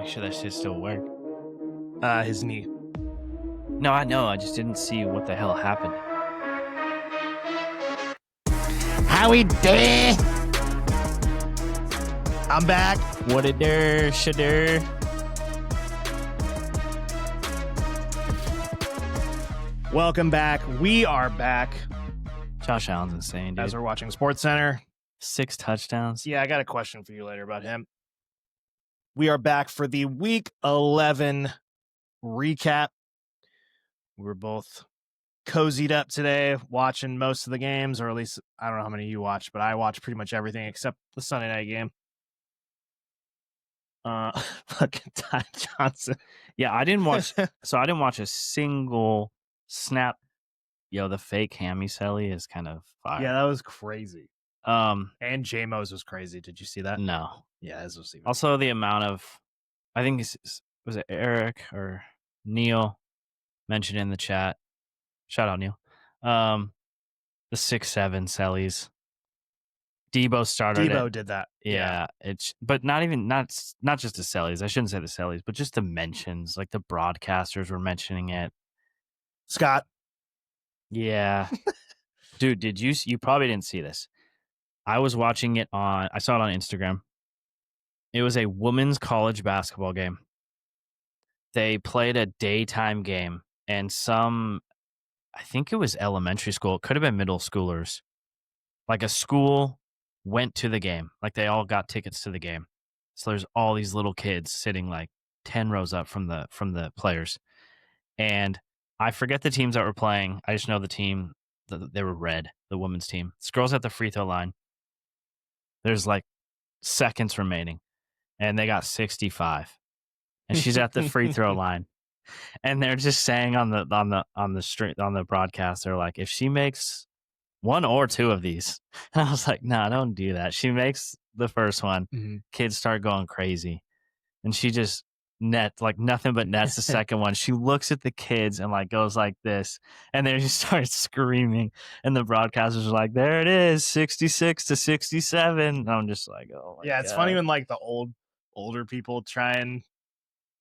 Make sure that shit still work. His knee. No, I know. I just didn't see what the hell happened. Howie day. I'm back. What a der, shader. Welcome back. We are back. Josh Allen's insane, dude. As we're watching SportsCenter. 6 touchdowns. Yeah, I got a question for you later about him. We are back for the Week 11 recap. We were both cozied up today, watching most of the games, or at least I don't know how many you watched, but I watched pretty much everything except the Sunday night game. Fucking Ty Johnson. Yeah, I didn't watch. So I didn't watch a single snap. Yo, the fake hammy Selly is kind of fire. Yeah, that was crazy. And J-Mo's was crazy. Did you see that? No. Yeah, this was even. Also, the amount of, I think was it Eric or Neil mentioned in the chat. Shout out Neil. The 6'7" Sellies. Debo started. Debo did that. Yeah, it's but not just the Sellies. I shouldn't say the Sellies, but just the mentions. Like the broadcasters were mentioning it. Scott. Yeah. Dude, did you probably didn't see this. I was watching it I saw it on Instagram. It was a women's college basketball game. They played a daytime game, and I think it was elementary school. It could have been middle schoolers. Like a school went to the game. Like they all got tickets to the game. So there's all these little kids sitting like 10 rows up from the players. And I forget the teams that were playing. I just know the team, they were red, the women's team. This girl's at the free throw line. There's like seconds remaining, and they got 65. And she's at the free throw line. And they're just saying on the broadcast, they're like, if she makes 1 or 2 of these, and I was like, no, don't do that. She makes the first one, kids start going crazy, and she just nets like nothing but nets the second one. She looks at the kids and like goes like this, and they just start screaming. And the broadcasters are like, "There it is, 66-67." And I'm just like, oh my yeah, it's God. funny when like the older people try and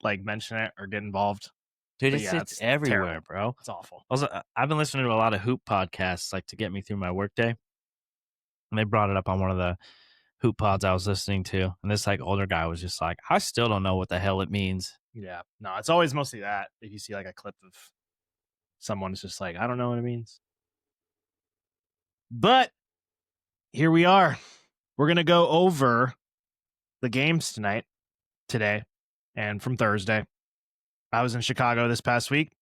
like mention it or get involved. Dude, it's everywhere, terrible. Bro. It's awful. Also, I've been listening to a lot of hoop podcasts, like to get me through my workday. And they brought it up on one of the hoop pods I was listening to. And this like older guy was just like, I still don't know what the hell it means. Yeah. No, it's always mostly that. If you see like a clip of someone, it's just like, I don't know what it means. But here we are. We're going to go over the games today, and from Thursday. I was in Chicago this past week,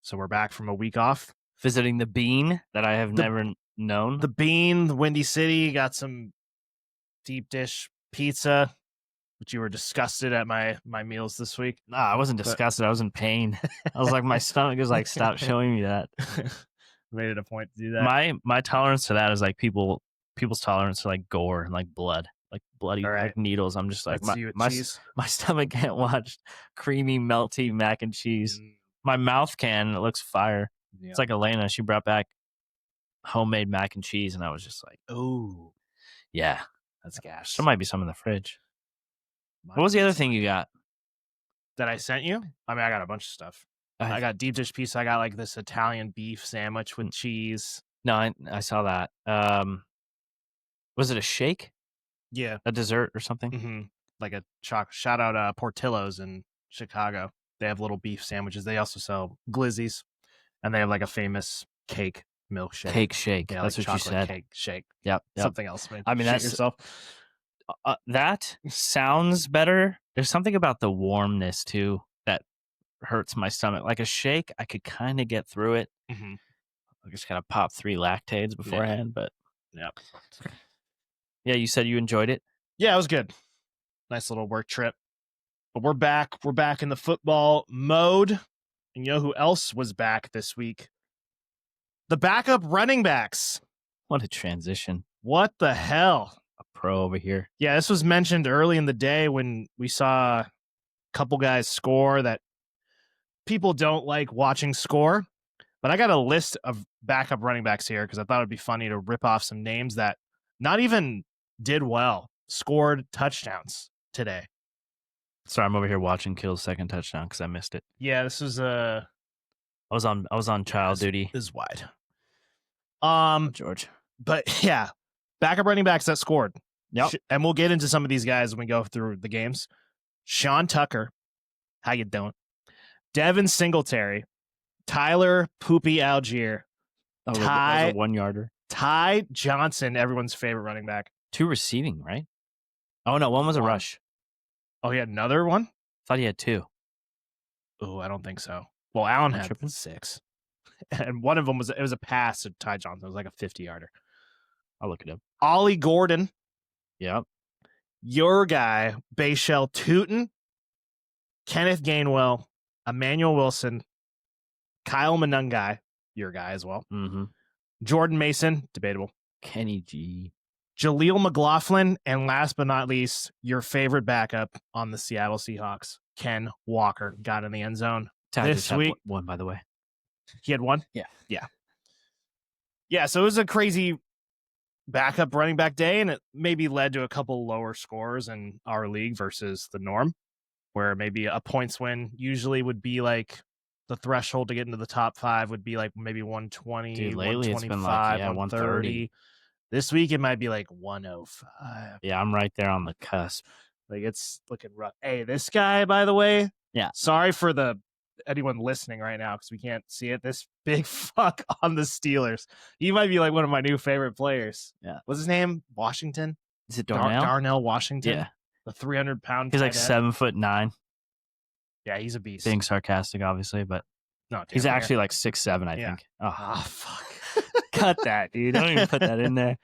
so we're back from a week off. Visiting the Bean that I have never known. The Bean, the Windy City, got some deep dish pizza, which you were disgusted at my meals this week. Nah, I wasn't disgusted. I was in pain. I was like, my stomach is like, stop showing me that. Made it a point to do that. My tolerance to that is like people's tolerance to like gore and like blood. Like bloody like needles. I'm just like my stomach can't watch creamy, melty mac and cheese. My mouth can. It looks fire. Yeah. It's like Elena. She brought back homemade mac and cheese, and I was just like, oh, yeah, that's gas. There might be some in the fridge. What was the other thing you got that I sent you? I mean, I got a bunch of stuff. I got deep dish pizza. I got like this Italian beef sandwich with cheese. No, I saw that. Was it a shake? Yeah. A dessert or something? Mm-hmm. Like a shout out Portillo's in Chicago. They have little beef sandwiches. They also sell glizzies, and they have like a famous cake milkshake. Cake shake. Yeah, that's like what you said. Cake shake. Yep. Something else, man. I mean, that's yourself. That sounds better. There's something about the warmness too that hurts my stomach. Like a shake, I could kind of get through it. Mm-hmm. I just kind of pop 3 lactates beforehand, but yeah. Yeah, you said you enjoyed it? Yeah, it was good. Nice little work trip. But we're back. We're back in the football mode. And you know who else was back this week? The backup running backs. What a transition. What the hell? A pro over here. Yeah, this was mentioned early in the day when we saw a couple guys score that people don't like watching score. But I got a list of backup running backs here because I thought it'd be funny to rip off some names that not even did well, scored touchdowns today. Sorry, I'm over here watching Kill's second touchdown because I missed it. Yeah, this was I was on child duty. is wide. George. But yeah, backup running backs that scored. Yep. And we'll get into some of these guys when we go through the games. Sean Tucker, how you doing? Devin Singletary, Tyler Poopy Algier, That was a 1-yarder. Ty Johnson, everyone's favorite running back. 2 receiving, right? Oh no, one was a rush. Oh, he had another one? Thought he had 2. Oh, I don't think so. Well, Allen had 6. And one of them was a pass to Ty Johnson. It was like a 50-yarder. I'll look it up. Ollie Gordon. Yep. Your guy, Bayshell Tootin, Kenneth Gainwell, Emmanuel Wilson, Kyle Monungai, your guy as well. Mm-hmm. Jordan Mason, debatable. Kenny G. Jaleel McLaughlin, and last but not least, your favorite backup on the Seattle Seahawks, Ken Walker, got in the end zone this week. One, by the way. He had one? Yeah. Yeah, so it was a crazy backup running back day, and it maybe led to a couple lower scores in our league versus the norm, where maybe a points win usually would be like the threshold to get into the top 5 would be like maybe 120, Dude, lately 125, it's been like, 130. This week it might be like 105. Yeah, I'm right there on the cusp. Like it's looking rough. Hey, this guy, by the way. Yeah. Sorry for anyone listening right now because we can't see it. This big fuck on the Steelers. He might be like one of my new favorite players. Yeah. What's his name? Washington? Is it Darnell? Darnell Washington. Yeah. The 300-pound. He's like 7'9". Yeah, he's a beast. Being sarcastic, obviously, but no, he's actually like 6'7", I think. Oh, fuck. Cut that, dude. Don't even put that in there.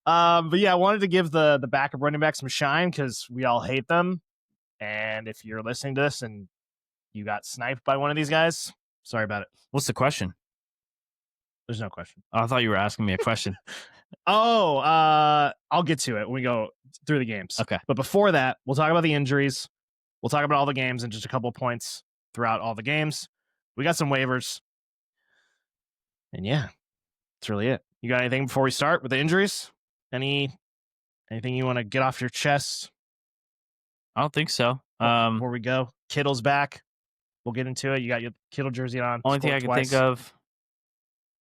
But yeah, I wanted to give the backup running back some shine because we all hate them. And if you're listening to this and you got sniped by one of these guys, sorry about it. What's the question? There's no question. Oh, I thought you were asking me a question. I'll get to it when we go through the games. Okay. But before that, we'll talk about the injuries. We'll talk about all the games and just a couple of points throughout all the games. We got some waivers. And yeah, that's really it. You got anything before we start with the injuries? Anything you want to get off your chest? I don't think so. Before we go, Kittle's back. We'll get into it. You got your Kittle jersey on. Only thing I can think of.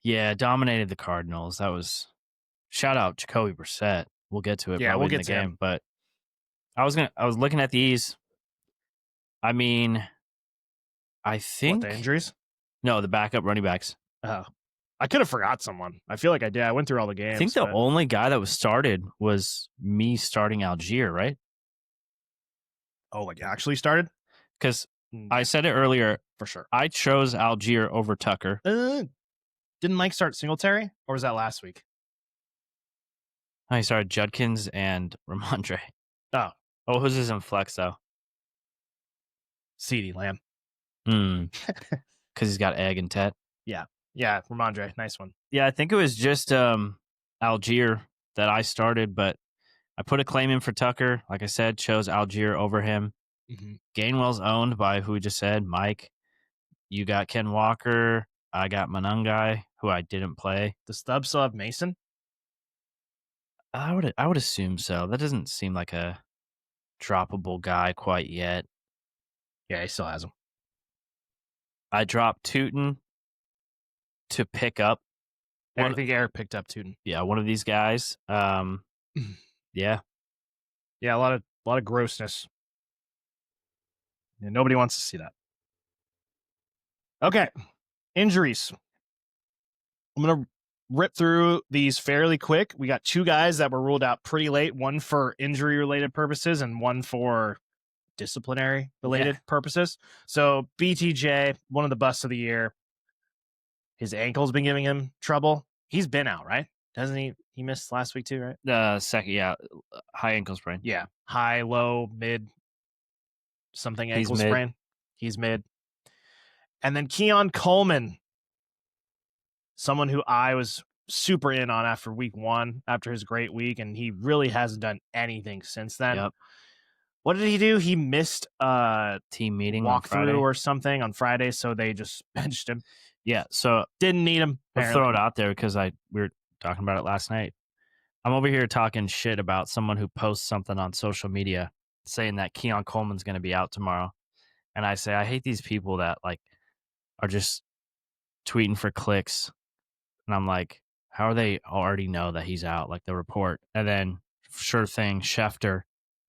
Yeah, dominated the Cardinals. That was shout out Jacoby Brissett. We'll get to it. Yeah, we'll get in the to game. him. But I was looking at these. I mean, I think the injuries. No, the backup running backs. Oh, I could have forgot someone. I feel like I did. I went through all the games. I think the only guy that was started was me starting Algier, right? Oh, like actually started? Because I said it earlier. For sure. I chose Algier over Tucker. Didn't Mike start Singletary? Or was that last week? I started Judkins and Ramondre. Oh. Oh, who's his in flex, though? CeeDee Lamb. Because he's got Egg and Tet. Yeah, Ramondre. Nice one. Yeah, I think it was just Algier that I started, but I put a claim in for Tucker. Like I said, chose Algier over him. Mm-hmm. Gainwell's owned by who we just said, Mike. You got Ken Walker. I got Monungai, who I didn't play. Does Stubbs still have Mason? I would assume so. That doesn't seem like a droppable guy quite yet. Yeah, he still has him. I dropped Tootin to pick up. I think Eric picked up Tootin. Yeah, one of these guys. Yeah. Yeah, a lot of grossness. Yeah, nobody wants to see that. Okay, injuries. I'm going to rip through these fairly quick. We got 2 guys that were ruled out pretty late, one for injury-related purposes and one for disciplinary-related purposes. So BTJ, one of the busts of the year, his ankle's been giving him trouble. He's been out, right? Doesn't he? He missed last week too, right? Second, yeah. High ankle sprain. Yeah. High, low, mid, something ankle sprain. He's mid. And then Keon Coleman, someone who I was super in on after week 1, after his great week, and he really hasn't done anything since then. Yep. What did he do? He missed a team meeting walkthrough or something on Friday, so they just benched him. Yeah, so didn't need him. I'll throw it out there because we were talking about it last night. I'm over here talking shit about someone who posts something on social media, saying that Keon Coleman's going to be out tomorrow. And I say, I hate these people that like are just tweeting for clicks. And I'm like, how are they already know that he's out? Like the report. And then sure thing,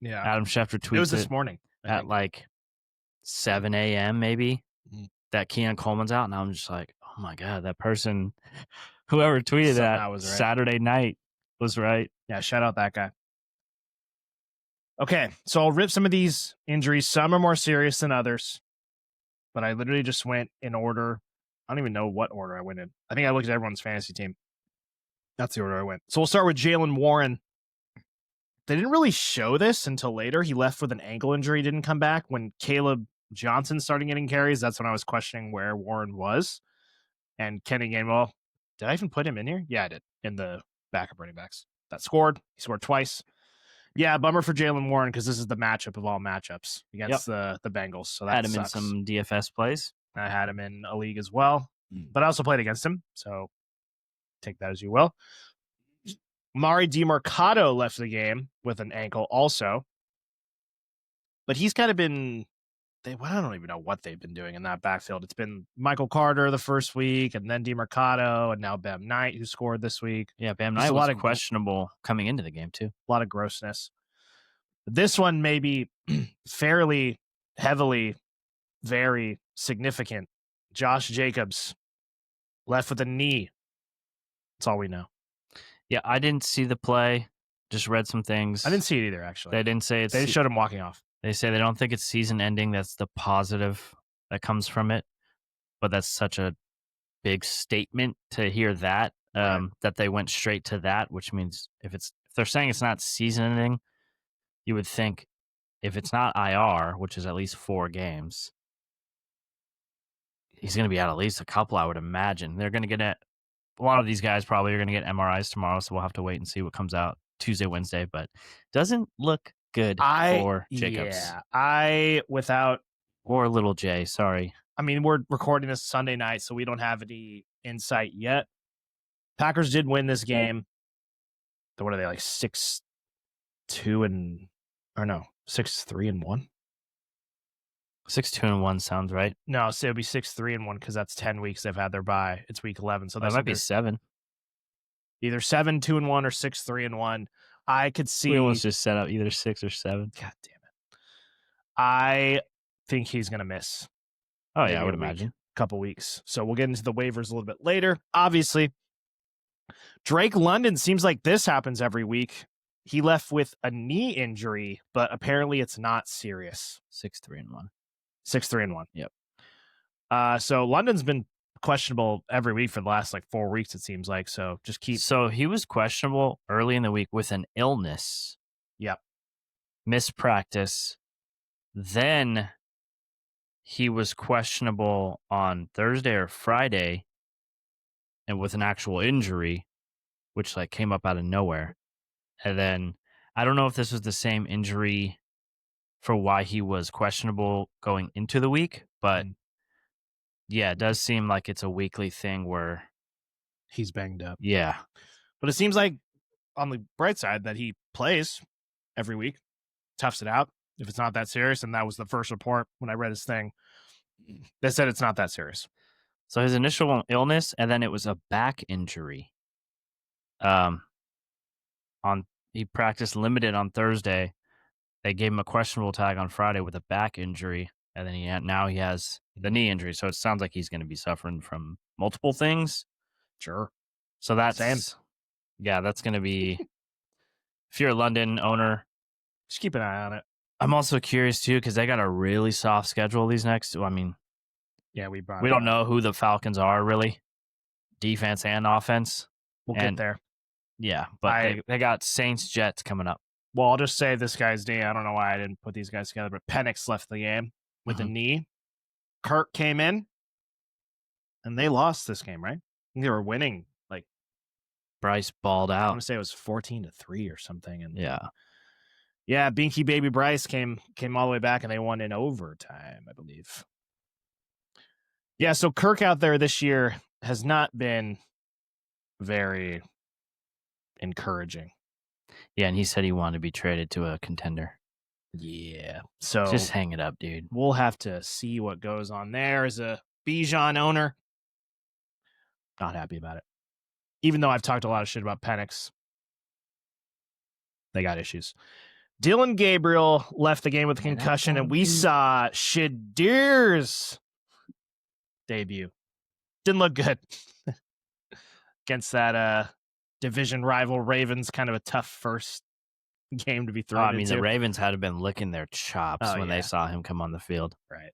Yeah. Adam Schefter It was tweets this it morning, I at think. like 7 a.m. maybe Mhm. that Keon Coleman's out. And I'm just like, oh my God, that person, whoever tweeted that Somehow was right. Saturday night was right. Yeah, shout out that guy. Okay, so I'll rip some of these injuries. Some are more serious than others, but I literally just went in order. I don't even know what order I went in. I think I looked at everyone's fantasy team. That's the order I went. So we'll start with Jalen Warren. They didn't really show this until later. He left with an ankle injury, didn't come back. When Caleb Johnson started getting carries, that's when I was questioning where Warren was. And Kenny Gainwell, did I even put him in here? Yeah, I did, in the backup running backs. That scored. He scored twice. Yeah, bummer for Jalen Warren because this is the matchup of all matchups against the Bengals. So that Had him sucks. in some DFS plays. I had him in a league as well, but I also played against him. So take that as you will. Mari DiMercado left the game with an ankle also, but he's kind of been. I don't even know what they've been doing in that backfield. It's been Michael Carter the first week, and then DiMercado, and now Bam Knight, who scored this week. Yeah, Bam Just Knight a was lot of questionable coming into the game too. A lot of grossness. This one may be fairly heavily, very significant. Josh Jacobs left with a knee. That's all we know. Yeah, I didn't see the play. Just read some things. I didn't see it either, actually. They didn't say it's. They just showed him walking off. They say they don't think it's season ending. That's the positive that comes from it. But that's such a big statement to hear that, Right. that they went straight to that, which means if they're saying it's not season ending, you would think if it's not IR, which is at least 4 games, he's going to be out at least a couple, I would imagine. They're going to get a lot of these guys probably are going to get MRIs tomorrow, so we'll have to wait and see what comes out Tuesday, Wednesday, but doesn't look good for Jacobs. Yeah, without or little J, sorry. I mean, we're recording this Sunday night, so we don't have any insight yet. Packers did win this game. What are they, like 6-2 and or no, 6-3-1? 6-2-1 sounds right. No, so it'll be 6-3-1 because that's 10 weeks they've had their bye. It's week 11, so that might be 7. Either 7-2-1 or 6-3-1. I could see. We almost just set up either 6 or 7. God damn it! I think he's gonna miss. Oh yeah, I would imagine a couple weeks. So we'll get into the waivers a little bit later. Obviously, Drake London seems like this happens every week. He left with a knee injury, but apparently it's not serious. 6-3-1. 6-3-1. Yep. So London's been questionable every week for the last like 4 weeks, it seems like. So just keep. So he was questionable early in the week with an illness. Yep. Missed practice. Then he was questionable on Thursday or Friday and with an actual injury, which like came up out of nowhere. And then I don't know if this was the same injury for why he was questionable going into the week, but yeah, it does seem like it's a weekly thing where he's banged up. Yeah. But it seems like on the bright side that he plays every week, toughs it out. If it's not that serious, and that was the first report when I read his thing, they said it's not that serious. So his initial illness, and then it was a back injury. He practiced limited on Thursday. They gave him a questionable tag on Friday with a back injury, and then now he has the knee injury. So it sounds like he's going to be suffering from multiple things. Sure. So that's that's going to be. If you're a London owner, just keep an eye on it. I'm also curious too because they got a really soft schedule these next. I mean, yeah, we don't know who the Falcons are really, defense and offense. We'll get there. Yeah, but they got Saints Jets coming up. Well, I'll just say this guy's name. I don't know why I didn't put these guys together, but Penix left the game with a knee. Kirk came in, and they lost this game, right? I think they were winning. Like Bryce balled out. I want to say it was 14-3 or something. And yeah, Binky Baby Bryce came all the way back, and they won in overtime, I believe. Yeah, so Kirk out there this year has not been very encouraging. Yeah, and he said he wanted to be traded to a contender. Yeah. So Just hang it up, dude. we'll have to see what goes on there. As a Bijan owner, not happy about it. Even though I've talked a lot of shit about Penix, they got issues. Dylan Gabriel left the game with a concussion, and we saw Shadir's debut. Didn't look good against that division rival Ravens. Kind of a tough first game to be thrown into. The Ravens had to have been licking their chops when they saw him come on the field. Right.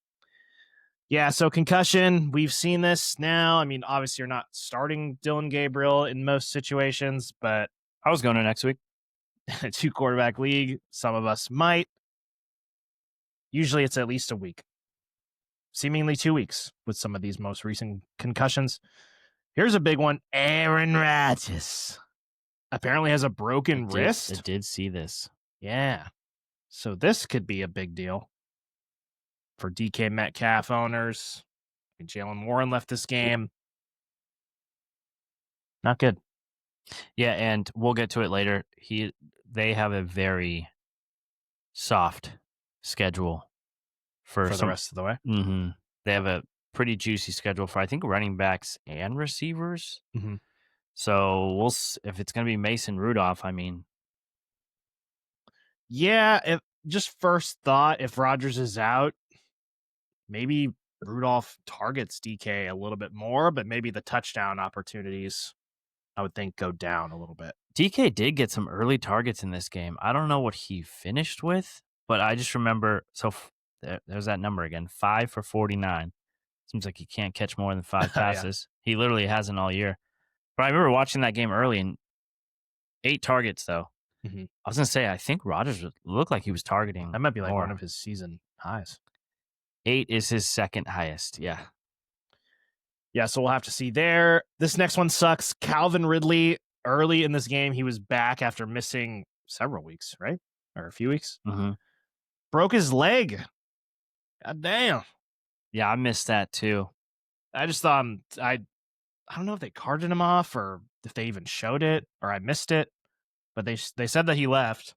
Yeah, so concussion, we've seen this now. I mean, obviously you're not starting Dylan Gabriel in most situations, but I was going to next week. a 2-quarterback league, some of us might. Usually it's at least a week. Seemingly 2 weeks with some of these most recent concussions. Here's a big one. Aaron Rodgers apparently has a broken wrist. I did see this. Yeah. So this could be a big deal for DK Metcalf owners. Jalen Warren left this game. Not good. Yeah, and we'll get to it later. They have a very soft schedule for the rest of the way. Mm-hmm. They have a pretty juicy schedule for, I think, running backs and receivers. Mm-hmm. So if it's going to be Mason Rudolph, I mean, yeah. Just first thought, if Rodgers is out, maybe Rudolph targets DK a little bit more, but maybe the touchdown opportunities, I would think, go down a little bit. DK did get some early targets in this game. I don't know what he finished with, but I just remember. So there's that number again, 5 for 49. Seems like he can't catch more than 5 passes. Yeah. He literally hasn't all year. But I remember watching that game early and 8 targets though. Mm-hmm. I was gonna say I think Rodgers looked like he was targeting. That might be like more. One of his season highs. 8 is his second highest. Yeah. Yeah, so we'll have to see there. This next one sucks. Calvin Ridley, early in this game, he was back after missing several weeks, right? Or a few weeks. Mm-hmm. Broke his leg. God damn. Yeah, I missed that too. I just thought I don't know if they carted him off or if they even showed it or I missed it, but they said that he left.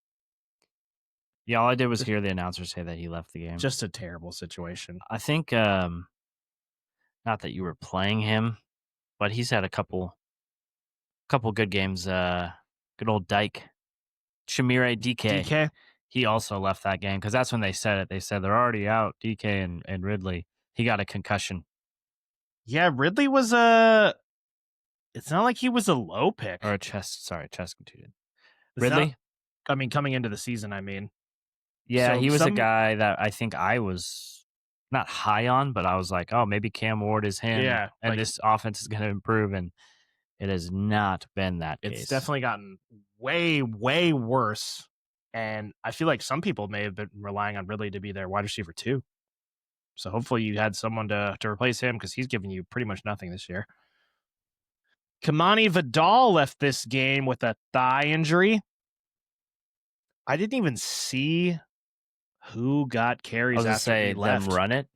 Yeah, all I did was hear the announcer say that he left the game. Just a terrible situation. I think not that you were playing him, but he's had a couple good games. Good old Dyke. Shamire DK. He also left that game because that's when they said it. They said they're already out, DK and Ridley. He got a concussion. Yeah, Ridley was it's not like he was a low pick. Or a chest contusion. Ridley? Coming into the season, I mean. Yeah, so he was a guy that I think I was not high on, but I was like, oh, maybe Cam Ward is him. Yeah. And this offense is going to improve, and it has not been that case. It's definitely gotten way, way worse. And I feel like some people may have been relying on Ridley to be their wide receiver too. So hopefully you had someone to replace him because he's giving you pretty much nothing this year. Kamani Vidal left this game with a thigh injury. I didn't even see who got carries after he left. Them run it?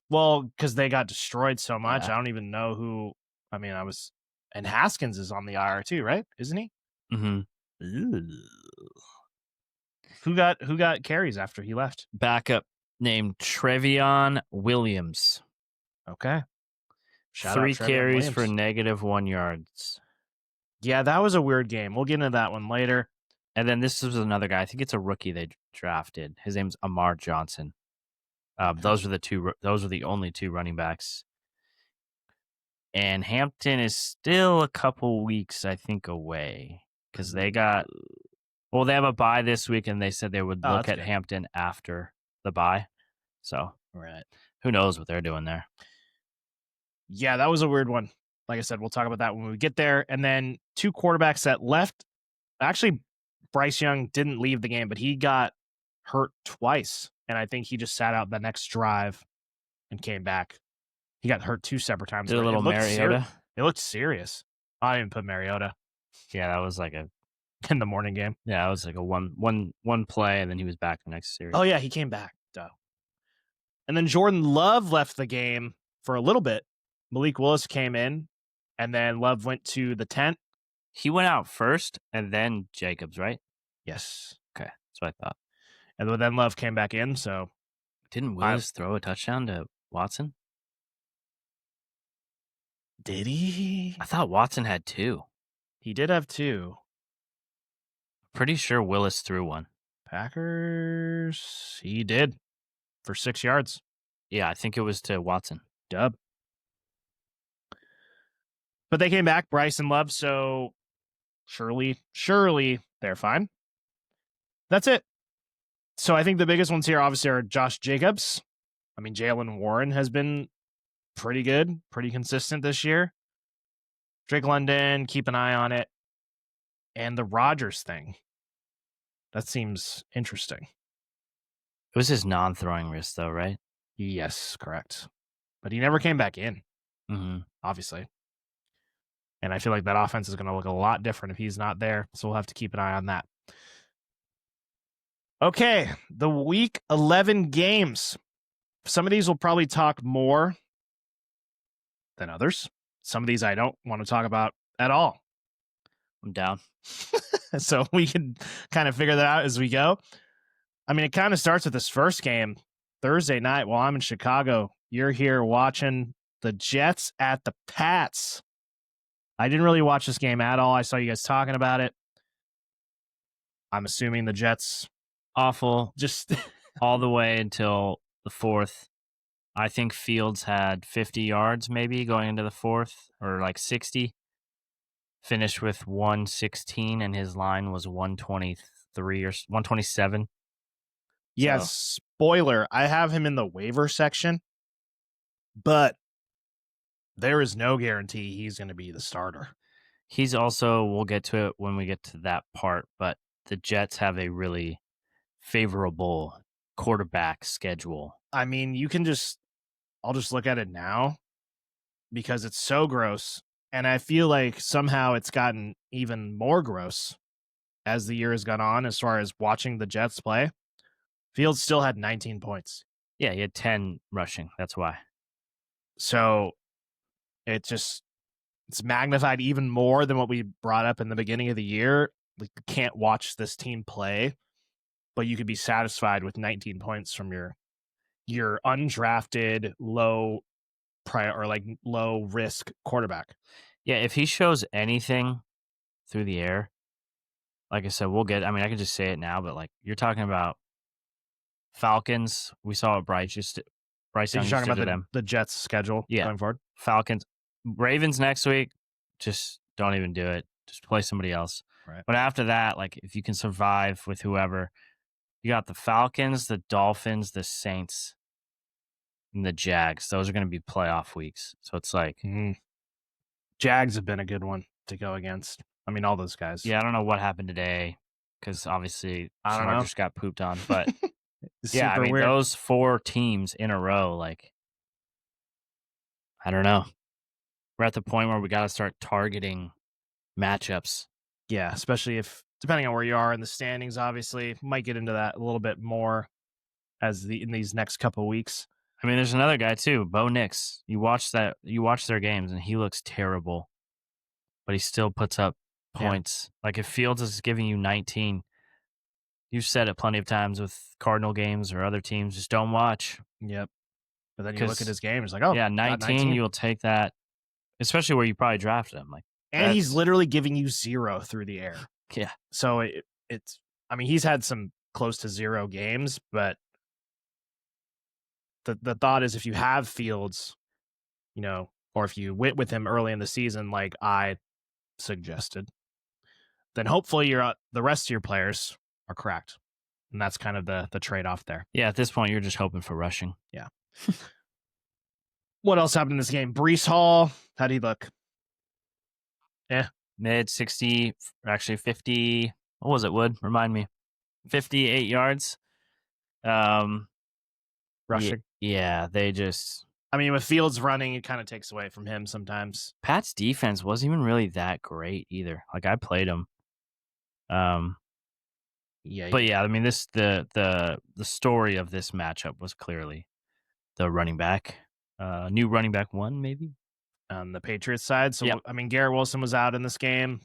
Well, because they got destroyed so much. Yeah. I don't even know who. I mean, and Haskins is on the IR too, right? Isn't he? Mm-hmm. Who got carries after he left? Backup named Trevion Williams. Okay. 3 carries for -1 yards. Yeah, that was a weird game. We'll get into that one later. And then this was another guy. I think it's a rookie they drafted. His name's Amar Johnson. Those were the only 2 running backs. And Hampton is still a couple weeks, I think, away because they have a bye this week, and they said they would look at Hampton after the bye. So, right, who knows what they're doing there? Yeah, that was a weird one. Like I said, we'll talk about that when we get there. And then 2 quarterbacks that left. Actually, Bryce Young didn't leave the game, but he got hurt twice, and I think he just sat out the next drive and came back. He got hurt 2 separate times. Did a little Mariota? It looked serious. I didn't put Mariota. Yeah, that was like in the morning game. Yeah, it was like a one play, and then he was back the next series. Oh yeah, he came back. Duh. And then Jordan Love left the game for a little bit. Malik Willis came in, and then Love went to the tent. He went out first, and then Jacobs, right? Yes. Okay, that's what I thought. And then Love came back in, so Didn't Willis throw a touchdown to Watson? did he? I thought Watson had 2. He did have 2. Pretty sure Willis threw one. Packers, he did for 6 yards. Yeah, I think it was to Watson. Dub. But they came back, Bryce and Love, so surely they're fine. That's it. So I think the biggest ones here obviously are Josh Jacobs. I mean, Jalen Warren has been pretty good, pretty consistent this year. Drake London, keep an eye on it. And the Rodgers thing. That seems interesting. It was his non-throwing wrist, though, right? Yes, correct. But he never came back in, obviously. And I feel like that offense is going to look a lot different if he's not there. So we'll have to keep an eye on that. Okay, the week 11 games. Some of these will probably talk more than others. Some of these I don't want to talk about at all. I'm down. So we can kind of figure that out as we go. I mean, it kind of starts with this first game Thursday night while I'm in Chicago. You're here watching the Jets at the Pats. I didn't really watch this game at all. I saw you guys talking about it. I'm assuming the Jets Awful. just All the way until the 4th. I think Fields had 50 yards maybe going into the 4th, or like 60. Finished with 116, and his line was 123 or 127. Yes, spoiler, I have him in the waiver section, but there is no guarantee he's going to be the starter. He's also, we'll get to it when we get to that part, but the Jets have a really favorable quarterback schedule. I mean, I'll just look at it now because it's so gross. And I feel like somehow it's gotten even more gross as the year has gone on as far as watching the Jets play. Fields still had 19 points. Yeah, he had 10 rushing. That's why. So it's magnified even more than what we brought up in the beginning of the year. Like, you can't watch this team play, but you could be satisfied with 19 points from your undrafted, low risk quarterback. Yeah, if he shows anything through the air, like I said, I can just say it now, but like you're talking about Falcons. We saw what Bryce Young You're talking did to about them. the Jets schedule going forward? Falcons. Ravens next week, just don't even do it. Just play somebody else. Right. But after that, like if you can survive with whoever, you got the Falcons, the Dolphins, the Saints, and the Jags. Those are going to be playoff weeks. So it's like, Jags have been a good one to go against. I mean, all those guys. yeah, I don't know what happened today because obviously I don't know. Chargers got pooped on. But yeah, I super mean, weird. those 4 teams in a row, like, I don't know. We're at the point where we got to start targeting matchups. Yeah, especially if, depending on where you are in the standings, obviously. Might get into that a little bit more in these next couple of weeks. I mean, there's another guy too, Bo Nix. You watch their games and he looks terrible, but he still puts up points. Yeah. Like if Fields is giving you 19, you've said it plenty of times with Cardinal games or other teams, just don't watch. Yep. But then you look at his game, it's like, oh, yeah, 19, you'll take that, especially where you probably drafted him. Like, and he's literally giving you 0 through the air. Yeah. So it's, I mean, he's had some close to 0 games, but the thought is if you have Fields, or if you went with him early in the season, like I suggested, then hopefully the rest of your players are cracked. And that's kind of the trade-off there. Yeah, at this point, you're just hoping for rushing. Yeah. What else happened in this game? Breece Hall, how'd he look? Yeah. Mid 60, actually 50. What was it, Wood? Remind me. 58 yards. Rushing. Yeah, they just... I mean, with Fields running, it kind of takes away from him sometimes. Pat's defense wasn't even really that great either. Like, I played him. Yeah. But yeah, I mean, the story of this matchup was clearly the running back. New running back 1, maybe? On the Patriots side. So, yep. I mean, Garrett Wilson was out in this game.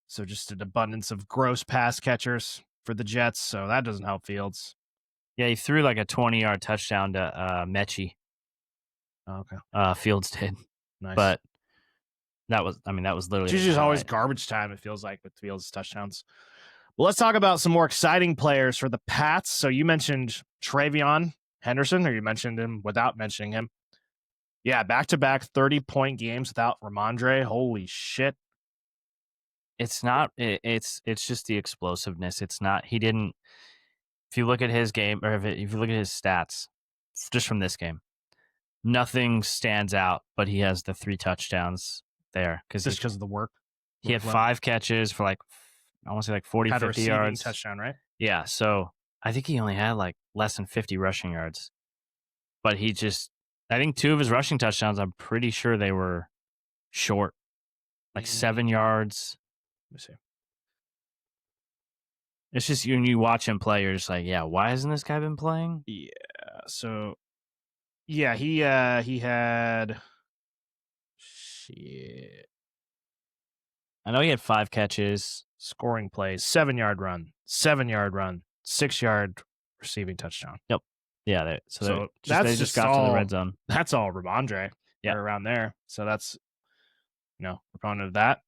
So just an abundance of gross pass catchers. for the Jets, so that doesn't help Fields. Yeah, he threw like a 20-yard touchdown to Mechie. Oh, okay, Fields did, nice. but that was literally It's his usually always highlight. garbage time, it feels like, with Fields' touchdowns. Well, let's talk about some more exciting players for the Pats. So you mentioned Travion Henderson, or you mentioned him without mentioning him. Yeah, back-to-back 30-point games without Ramondre. Holy shit. It's not. It's just the explosiveness. It's not. He didn't. If you look at his game, or if you look at his stats, just from this game, nothing stands out. But he has the 3 touchdowns there Just because of the work. he had 5 catches for like, I want to say like 40, Had a 50 receiving yards. touchdown, right? Yeah. So I think he only had like less than 50 rushing yards. But I think 2 of his rushing touchdowns, I'm pretty sure they were short, like 7 yards. Let me see. It's just when you watch him play, you're just like, yeah, why hasn't this guy been playing? Yeah. So, yeah, he had shit. I know he had 5 catches. Scoring plays, 7-yard run, 7-yard run, 6-yard receiving touchdown. Yep. Yeah. They just got to the red zone. That's all Ramondre. Yeah. Right around there. So that's, proponent of that.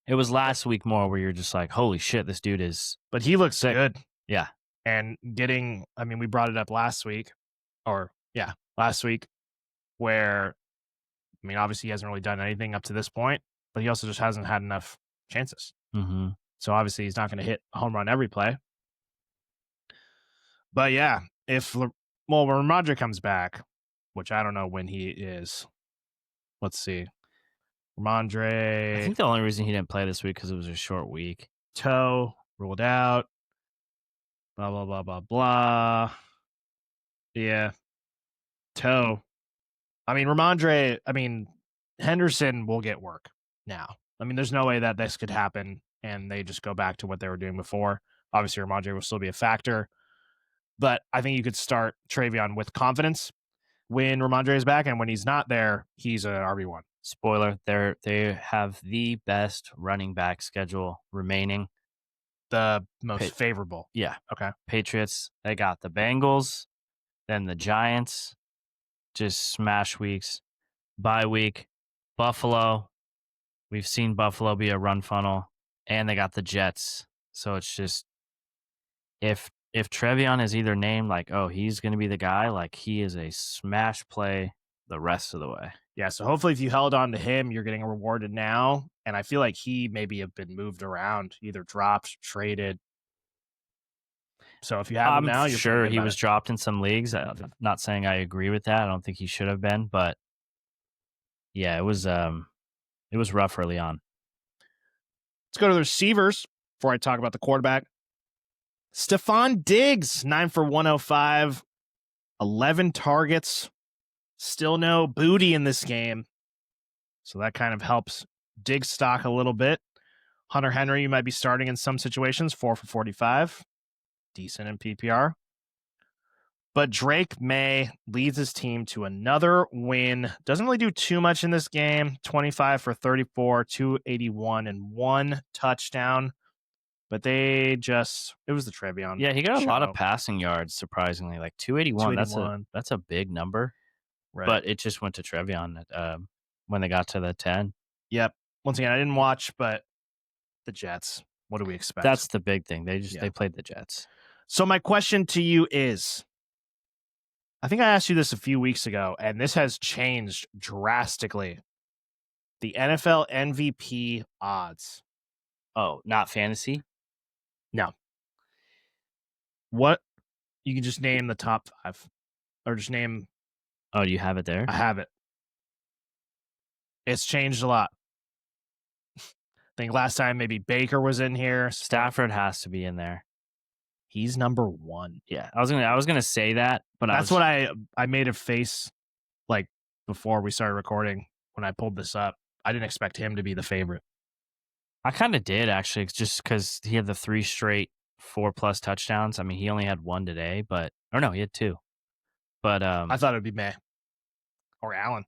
It was last week more where you're just like, holy shit, this dude is. But he looks sick. good. Yeah. And we brought it up last week, where, obviously he hasn't really done anything up to this point, but he also just hasn't had enough chances. Mm-hmm. So obviously he's not going to hit a home run every play. But yeah, when Ramondre comes back, which I don't know when he is. Let's see. Ramondre. I think the only reason he didn't play this week because it was a short week. Toe ruled out. Blah, blah, blah, blah, blah. Yeah. Toe. Ramondre, Henderson will get work now. There's no way that this could happen and they just go back to what they were doing before. Obviously, Ramondre will still be a factor. But I think you could start Travion with confidence when Ramondre is back, and when he's not there, he's an RB1. Spoiler, they have the best running back schedule remaining. The most favorable. Yeah. Okay. Patriots, they got the Bengals, then the Giants, just smash weeks. Bye week, Buffalo. We've seen Buffalo be a run funnel, and they got the Jets. So it's just, if Travion is either named like, oh, he's going to be the guy, like he is a smash play the rest of the way. Yeah, so hopefully if you held on to him, you're getting rewarded now. And I feel like he maybe have been moved around, either dropped, traded. So if you have him now, you're sure he was dropped in some leagues. I'm not saying I agree with that. I don't think he should have been, but yeah, it was rough early on. Let's go to the receivers before I talk about the quarterback. Stephon Diggs, 9 for 105, 11 targets. Still no booty in this game. So that kind of helps Diggs stock a little bit. Hunter Henry, you might be starting in some situations, 4 for 45. Decent in PPR. But Drake May leads his team to another win. Doesn't really do too much in this game. 25 for 34, 281, and 1 touchdown. But it was the Travion. Yeah, he got a lot of passing yards, surprisingly. Like 281. That's a big number. Right. But it just went to Travion when they got to the 10. Yep. Once again, I didn't watch, but the Jets. What do we expect? That's the big thing. They played the Jets. So my question to you is, I think I asked you this a few weeks ago, and this has changed drastically. The NFL MVP odds. Oh, not fantasy? No. What? You can just name the top 5. Or just name. Oh, do you have it there? I have it. It's changed a lot. I think last time maybe Baker was in here. Stafford has to be in there. He's number 1. Yeah, I was gonna say that, but that's what I made a face like before we started recording when I pulled this up. I didn't expect him to be the favorite. I kind of did, actually, just because he had the 3 straight 4+ touchdowns. He only had 1 today, he had 2. But I thought it would be May or Allen.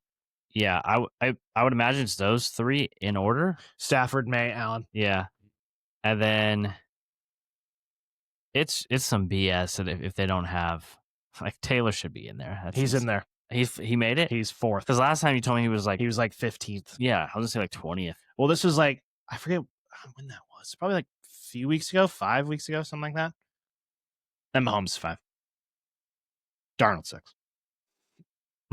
Yeah, I would imagine it's those 3 in order. Stafford, May, Allen. Yeah, and then It's some BS that if they don't have like Taylor should be in there. He's in there. He made it? He's fourth. Because last time you told me he was like 15th. yeah, I was gonna say like 20th. Well, this was like, I forget when that was. Probably like a few weeks ago, 5 weeks ago, something like that. And Mahomes 5. Darnold 6.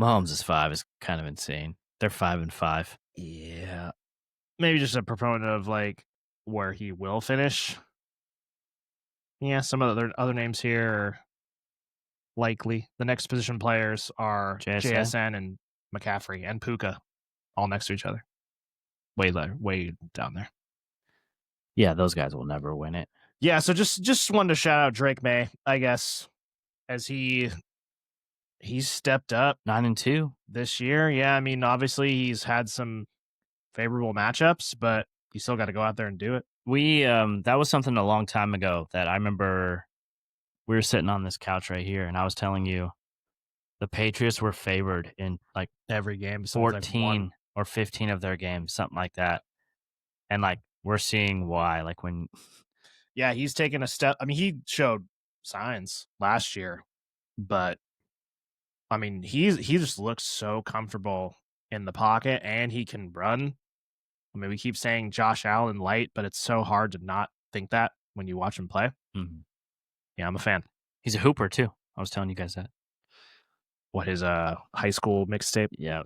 Mahomes is 5 is kind of insane. They're 5-5. Yeah. Maybe just a proponent of like where he will finish. Yeah, some of the other names here are likely. The next position players are JSN and McCaffrey and Puka, all next to each other. Way down there. Yeah, those guys will never win it. Yeah, so just wanted to shout out Drake May, I guess, as he's stepped up 9-2 this year. Yeah, I mean, obviously he's had some favorable matchups, but you still got to go out there and do it. We that was something a long time ago that I remember we were sitting on this couch right here and I was telling you the Patriots were favored in like Every game, 14 or 15 of their games, something like that. And like we're seeing why. Like when yeah, he's taken a step. I mean, he showed signs last year, but I mean, he just looks so comfortable in the pocket and he can run. I mean, we keep saying Josh Allen light, but it's so hard to not think that when you watch him play. Mhm. Yeah, I'm a fan. He's a hooper too. I was telling you guys that. What, his high school mixtape? Yeah.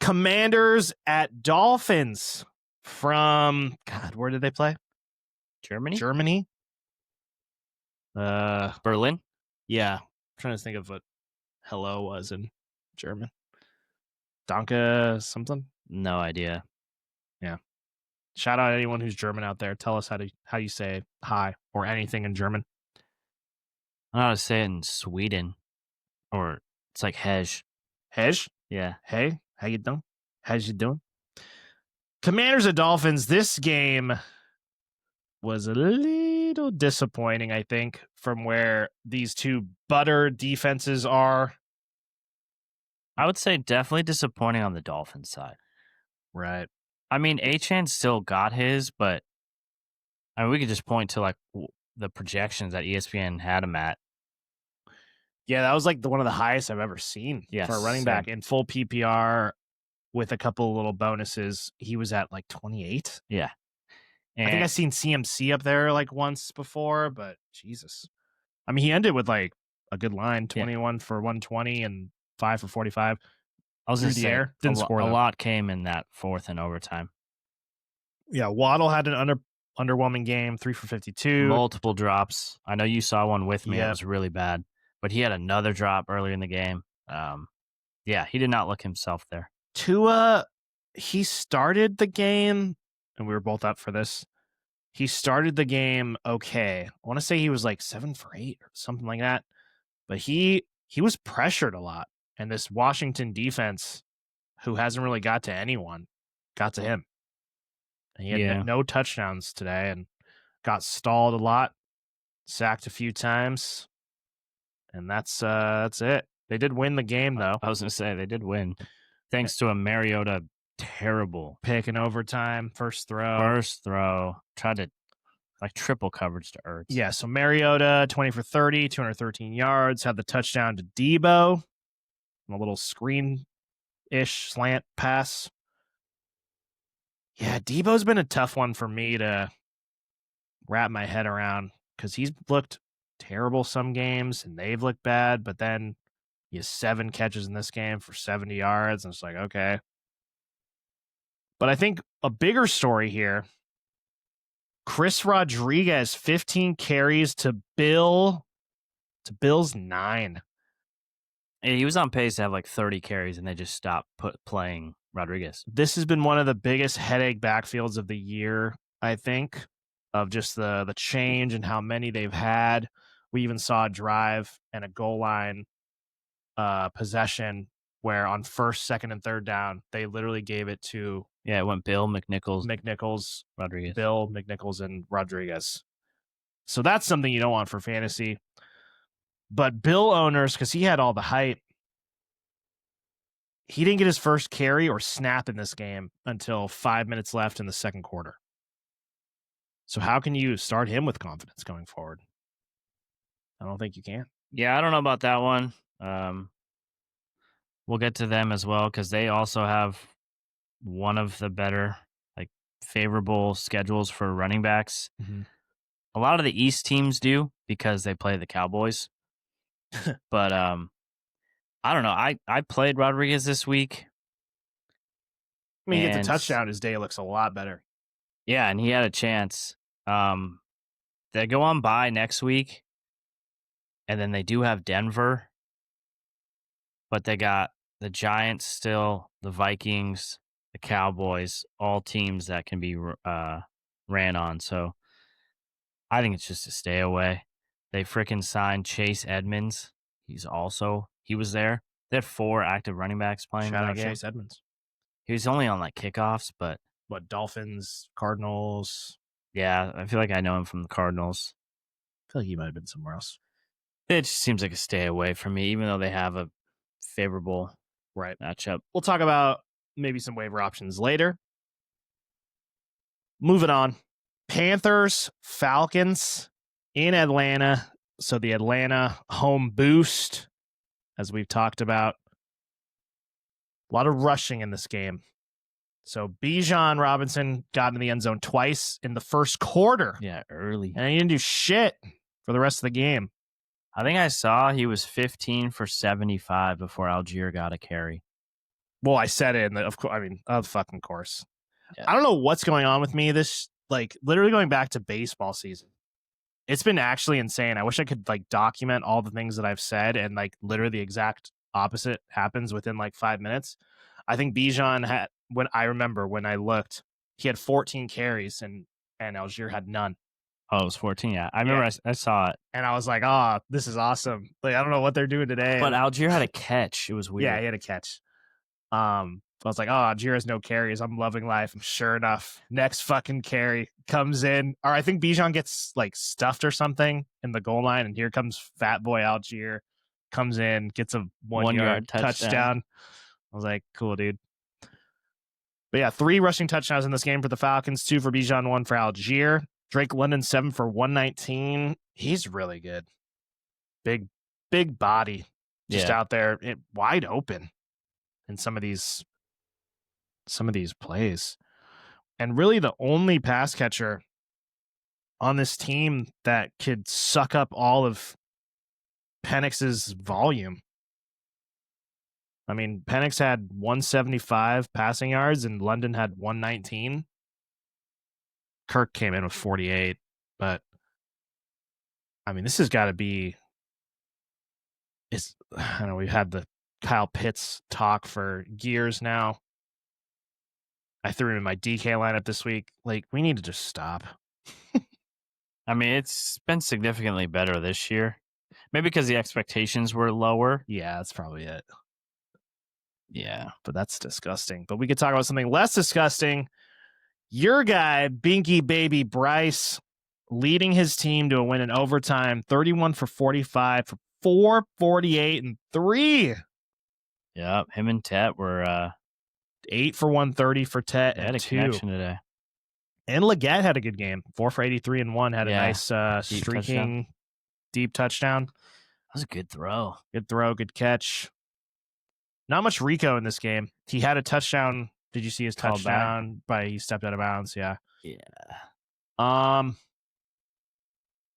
Commanders at Dolphins from God, where did they play? Germany? Germany? Berlin? Yeah. I'm trying to think of what hello was in German. Danke something? No idea. Yeah. Shout out anyone who's German out there. Tell us how you say hi or anything in German. I don't know how to say it in Sweden. Or it's like Hej. Hej? Yeah. Hey, how you doing? How's you doing? Commanders at Dolphins. This game was a little disappointing, I think, from where these two butter defenses are. I would say definitely disappointing on the Dolphins side. Right. I mean, Achan still got his, but I mean, we could just point to like the projections that ESPN had him at. Yeah, that was like one of the highest I've ever seen Yes, for a running back in full PPR with a couple of little bonuses. He was at like 28. Yeah. I think I've seen CMC up there like once before, but Jesus. I mean, he ended with like a good line, 21 for 120 and 5 for 45. I was through gonna the say, air. Didn't score a lot came in that fourth and overtime. Yeah, Waddle had an underwhelming game, 3 for 52. Multiple drops. I know you saw one with me. It Yep. was really bad, but he had another drop earlier in the game. Yeah, he did not look himself there. Tua, he started the game, and we were both up for this. He started the game okay. I want to say he was like 7 for 8 or something like that. But he was pressured a lot. And this Washington defense, who hasn't really got to anyone, got to him. And he had no touchdowns today and got stalled a lot, sacked a few times. And that's it. They did win the game, though. I was going to say, they did win. Thanks to a Mariota terrible pick in overtime, first throw. Tried to like triple coverage to Ertz. Yeah, so Mariota, 20 for 30, 213 yards, had the touchdown to Debo, a little screen-ish slant pass. Yeah, Debo's been a tough one for me to wrap my head around because he's looked terrible some games and they've looked bad, but then he has 7 catches in this game for 70 yards, and it's like, okay. But I think a bigger story here, Chris Rodriguez, 15 carries to Bill's 9. Yeah, he was on pace to have like 30 carries, and they just stopped playing Rodriguez. This has been one of the biggest headache backfields of the year, I think, of just the change and how many they've had. We even saw a drive and a goal line possession where on first, second, and third down, they literally gave it to it went Bill, McNichols, Rodriguez. Bill, McNichols, and Rodriguez. So that's something you don't want for fantasy. But Bill owners, because he had all the hype, he didn't get his first carry or snap in this game until 5 minutes left in the second quarter. So how can you start him with confidence going forward? I don't think you can. Yeah, I don't know about that one. We'll get to them as well because they also have one of the better, like, favorable schedules for running backs. Mm-hmm. A lot of the East teams do because they play the Cowboys. But I don't know. I played Rodriguez this week, I mean, you get the and touchdown, his day looks a lot better. yeah, and he had a chance. Um, they go on bye next week, and then they do have Denver, but they got the Giants still, the Vikings, the Cowboys, all teams that can be ran on. So I think it's just a stay away. They freaking signed Chase Edmonds. He was there. They had 4 active running backs playing in Shout that out game. Chase Edmonds. He was only on like kickoffs, but What, Dolphins, Cardinals? yeah, I feel like I know him from the Cardinals. I feel like he might have been somewhere else. It just seems like a stay away from me, even though they have a favorable matchup. We'll talk about maybe some waiver options later. Moving on. Panthers, Falcons in Atlanta. So the Atlanta home boost, as we've talked about. A lot of rushing in this game. So Bijan Robinson got in the end zone twice in the first quarter. Yeah, early. And he didn't do shit for the rest of the game. I think I saw he was 15 for 75 before Algier got a carry. Well, I said it, and of course, I mean, of fucking course. Yeah. I don't know what's going on with me. This, like, literally going back to baseball season. It's been actually insane. I wish I could, like, document all the things that I've said, and, like, literally the exact opposite happens within, like, 5 minutes. I think Bijan had, when I looked, he had 14 carries, and Algier had none. Oh, it was 14. Yeah, I remember. I saw it, and I was like, "Oh, this is awesome!" Like, I don't know what they're doing today. but Algier had a catch. It was weird. Yeah, he had a catch. I was like, "Oh, Algier has no carries. I'm loving life." And sure enough, next fucking carry comes in, or I think Bijan gets like stuffed or something in the goal line, and here comes Fat Boy Algier, comes in, gets a 1 yard touchdown. I was like, "Cool, dude." But yeah, 3 rushing touchdowns in this game for the Falcons, 2 for Bijan, 1 for Algier. Drake London, 7 for 119. He's really good. Big body, just out there, wide open in some of these plays. And really the only pass catcher on this team that could suck up all of Penix's volume. I mean, Penix had 175 passing yards and London had 119. Kirk came in with 48, but I mean, this has got to be. I don't know. We've had the Kyle Pitts talk for years now. I threw him in my DK lineup this week. Like, we need to just stop. I mean, it's been significantly better this year. Maybe because the expectations were lower. Yeah, that's probably it. Yeah. But that's disgusting. But we could talk about something less disgusting. Your guy, Binky Baby Bryce, leading his team to a win in overtime, 31 for 45 for 448 and 3. Yeah, him and Tet were 8 for 130 for Tet had and a 2. connection today. And Leggett had a good game, 4 for 83 and 1. Had a nice streaking deep touchdown. That was a good throw. Good throw, good catch. Not much Rico in this game. He had a touchdown. Did you see his touchdown? But he stepped out of bounds. Yeah. Yeah.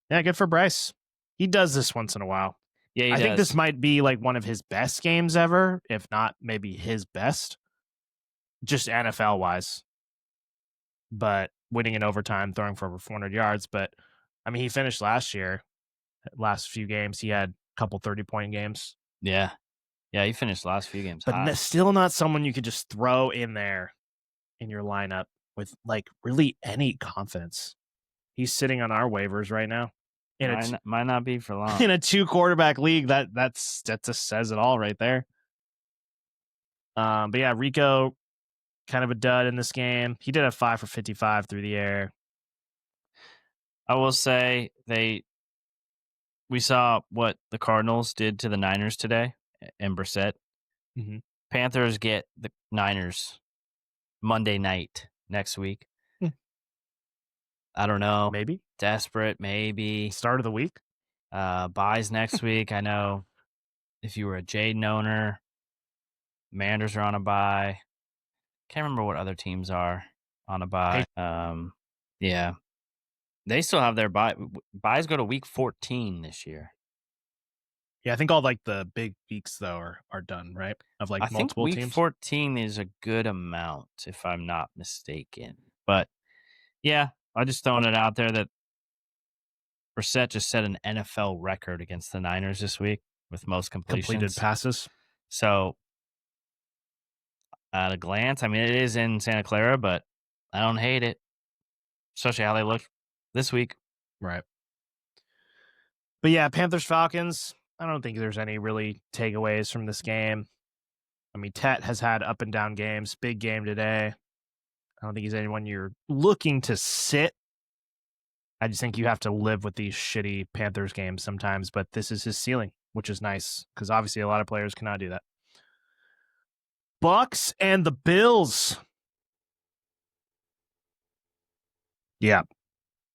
Yeah, good for Bryce. He does this once in a while. Yeah, I think this might be like one of his best games ever, if not maybe his best, just NFL wise. But winning in overtime, throwing for over 400 yards. But I mean, he finished last year. Last few games, he had a couple 30-point games. Yeah. Yeah, he finished the last few games. But still not someone you could just throw in there in your lineup with like really any confidence. He's sitting on our waivers right now. Might not be for long. In a 2-quarterback league, that just says it all right there. But yeah, Rico, kind of a dud in this game. He did have 5 for 55 through the air. I will say we saw what the Cardinals did to the Niners today and Brissett. Mm-hmm. Panthers get the Niners Monday night next week. I don't know. Maybe Desperate, maybe. start of the week. Buys next week. I know if you were a Jaden owner, Manders are on a buy. Can't remember what other teams are on a buy. Hey, Yeah, they still have their buy. Buys go to week 14 this year. yeah, I think all like the big weeks though are done, right? Of like I think multiple week teams. 14 is a good amount, if I'm not mistaken. But yeah, I just throwing it out there that Brissett just set an NFL record against the Niners this week with most Completed completions. passes. So at a glance, I mean, it is in Santa Clara, but I don't hate it, especially how they look this week. Right. But yeah, Panthers Falcons. I don't think there's any really takeaways from this game. I mean, Tet has had up and down games. Big game today. I don't think he's anyone you're looking to sit. I just think you have to live with these shitty Panthers games sometimes, but this is his ceiling, which is nice because obviously a lot of players cannot do that. Bucks and the Bills. Yeah.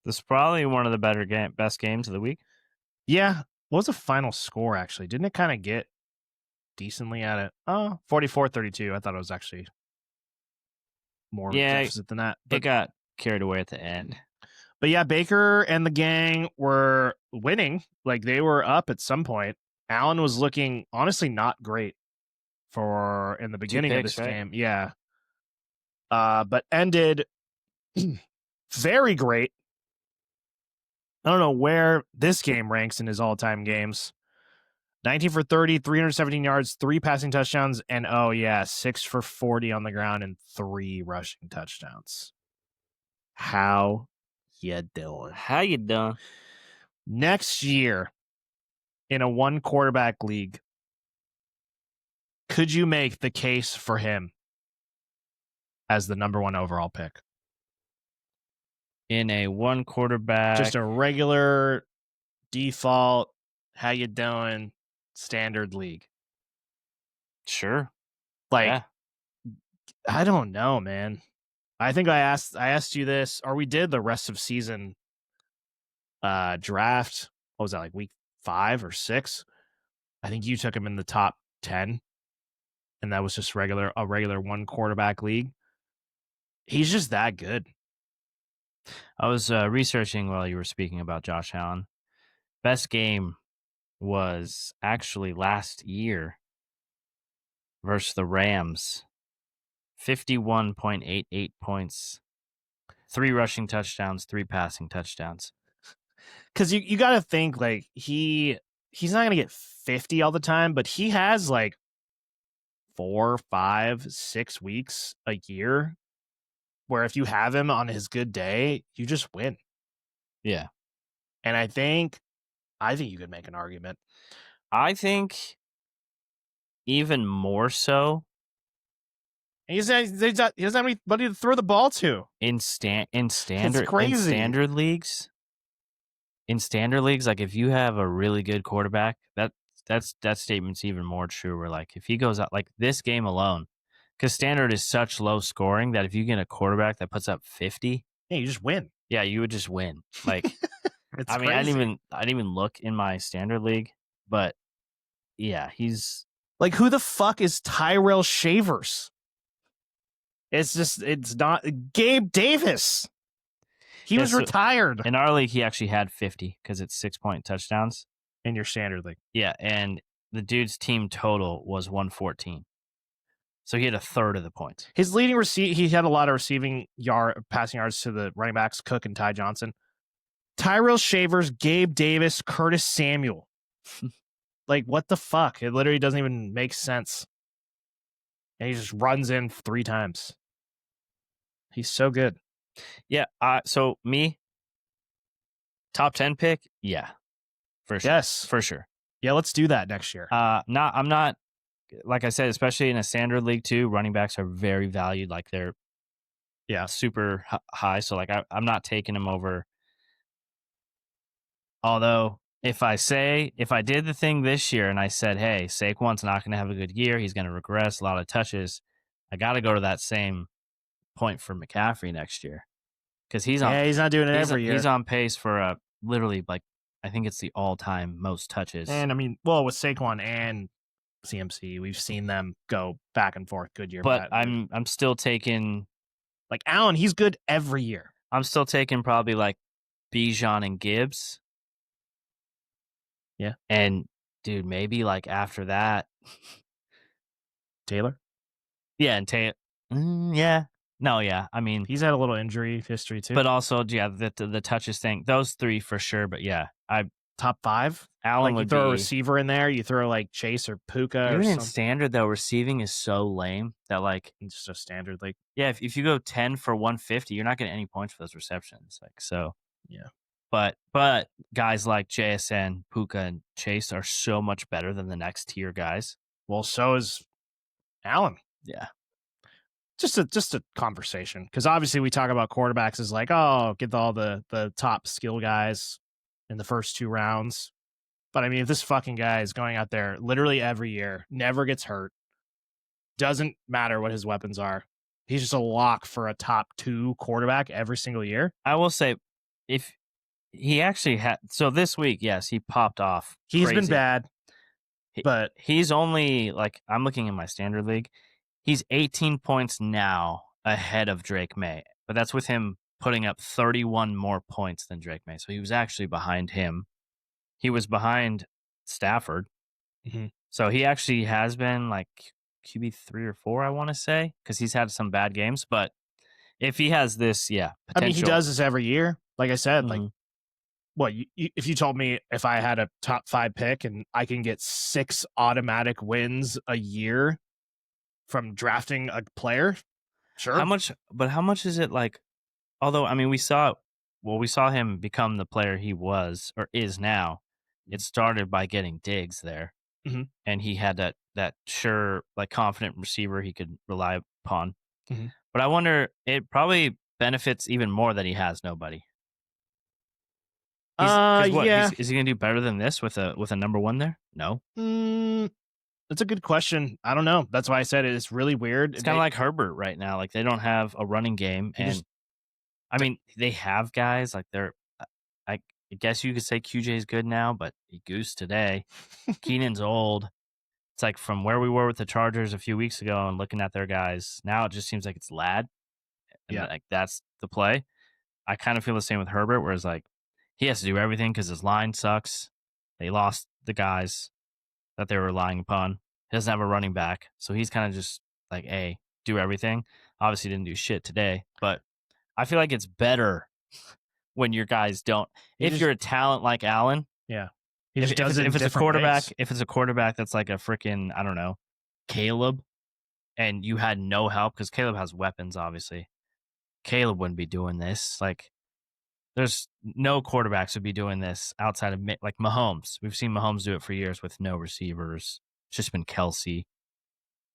This is probably one of the best games of the week. Yeah. What was the final score, actually? Didn't it kind of get decently at it? Oh, 44-32. I thought it was actually more of a deficit than that. It got carried away at the end. But yeah, Baker and the gang were winning. Like they were up at some point. Allen was looking honestly not great for in the beginning of this game. Yeah. But ended very great. I don't know where this game ranks in his all-time games. 19 for 30, 317 yards, 3 passing touchdowns, and 6 for 40 on the ground and 3 rushing touchdowns. How you doing? How you doing? Next year, in a 1-quarterback league, could you make the case for him as the number 1 overall pick? In a 1-quarterback, just a regular default, how you doing, standard league. Sure. Like, yeah. I don't know, man. I think I asked you this, or we did the rest of season draft. What was that, like week 5 or 6? I think you took him in the top 10, and that was just a regular 1-quarterback league. He's just that good. I was researching while you were speaking about Josh Allen. Best game was actually last year versus the Rams. 51.88 points, 3 rushing touchdowns, 3 passing touchdowns. Because you got to think like he's not going to get 50 all the time, but he has like 4, 5, 6 weeks a year where if you have him on his good day, you just win. Yeah. And I think you could make an argument. I think even more so. He doesn't have anybody to throw the ball to. In standard leagues. In standard leagues, like if you have a really good quarterback, that statement's even more true. Where like if he goes out like this game alone, because standard is such low scoring that if you get a quarterback that puts up 50, yeah, you just win. Yeah, you would just win. Like, I mean, crazy. I didn't even look in my standard league, but yeah, he's like, who the fuck is Tyrell Shavers? It's not Gabe Davis. He was retired. In our league, he actually had 50 because it's 6-point touchdowns. In your standard league. Yeah, and the dude's team total was 114. So he had a third of the points. His leading he had a lot of passing yards to the running backs, Cook and Ty Johnson. Tyrell Shavers, Gabe Davis, Curtis Samuel. Like, what the fuck? It literally doesn't even make sense. And he just runs in 3 times. He's so good. Yeah. So me, top 10 pick. Yeah, for sure. Yes, for sure. Yeah, let's do that next year. I'm not. Like I said, especially in a standard league too, running backs are very valued. Like they're super high. So like I'm not taking them over. Although if I did the thing this year and I said, hey, Saquon's not going to have a good year, he's going to regress, a lot of touches, I got to go to that same point for McCaffrey next year. because he's on. Yeah, he's not doing it every year. He's on pace for literally like I think it's the all-time most touches. And I mean, well, with Saquon and CMC, we've seen them go back and forth good year, but bad year. I'm still taking Like Allen, he's good every year. I'm still taking probably like Bijan and Gibbs. Yeah. And dude, maybe like after that, Taylor, yeah, and yeah. No, yeah. I mean, he's had a little injury history too. but also, yeah, the touches thing, those three for sure. But yeah, Top 5. Allen Like you would throw a be receiver in there, you throw like Chase or Puka or even in something. standard though. Receiving is so lame that like It's just a standard. Like yeah, if you go 10 for 150, you're not getting any points for those receptions. Like so, yeah. but guys like JSN, Puka, and Chase are so much better than the next tier guys. Well, so is Allen. Yeah. Just a conversation, because obviously we talk about quarterbacks as like, oh, get all the top skill guys in the first 2 rounds. But I mean, if this fucking guy is going out there literally every year, never gets hurt, doesn't matter what his weapons are, he's just a lock for a top 2 quarterback every single year. I will say, if he actually had, so this week, yes, he popped off. He's crazy. been bad, but he's only like, I'm looking in my standard league. He's 18 points now ahead of Drake May, but that's with him putting up 31 more points than Drake May. So he was actually behind him. He was behind Stafford. Mhm. So he actually has been like QB 3 or 4, I want to say, because he's had some bad games. But if he has this, yeah, potential. I mean, he does this every year. Like I said, like Mhm. what if you told me if I had a top 5 pick and I can get 6 automatic wins a year from drafting a player, sure. How much is it like? Although, I mean, we saw him become the player he was or is now. It started by getting Diggs there, Mhm. and he had that sure, like confident receiver he could rely upon. Mhm. But I wonder, it probably benefits even more that he has nobody. Yeah. Is he gonna do better than this with a number 1 there? No. That's a good question. I don't know. That's why I said it's really weird. It's kind of like Herbert right now. Like they don't have a running game, He and just I mean they have guys like they're. I guess you could say QJ is good now, but he goosed today. Keenan's old. It's like from where we were with the Chargers a few weeks ago and looking at their guys. Now it just seems like it's Lad, and Yeah. like that's the play. I kind of feel the same with Herbert, whereas like he has to do everything because his line sucks. They lost the guys that they were relying upon. He doesn't have a running back, so he's kind of just like, hey, do everything. Obviously, didn't do shit today, but I feel like it's better when your guys don't. If you're a talent like Allen, yeah. He just does it in if it's a different quarterback, ways. if it's a quarterback that's like a freaking, I don't know, Caleb, and you had no help because Caleb has weapons, obviously. Caleb wouldn't be doing this. Like, there's no quarterbacks would be doing this outside of like Mahomes. We've seen Mahomes do it for years with no receivers. It's just been Kelsey.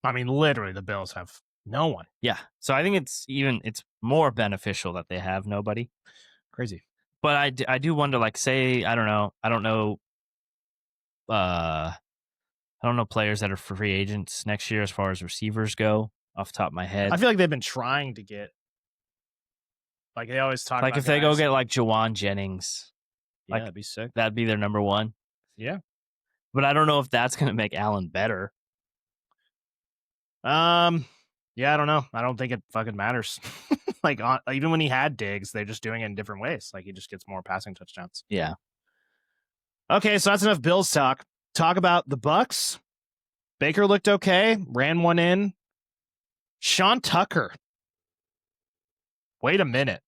I mean, literally, the Bills have no one. Yeah. So I think it's more beneficial that they have nobody. Crazy. But I do wonder, like, say, I don't know, I don't know players that are free agents next year as far as receivers go off the top of my head. I feel like they've been trying to get, like they always talk Like about if they go guys. get like Jawan Jennings, Yeah, like that'd be sick. that'd be their number 1. Yeah. But I don't know if that's going to make Allen better. Yeah, I don't know. I don't think it fucking matters. Like even when he had Diggs, they're just doing it in different ways. Like he just gets more passing touchdowns. Yeah. Okay, so that's enough Bills talk. Talk about the Bucks. Baker looked okay, ran one in. Sean Tucker. Wait a minute.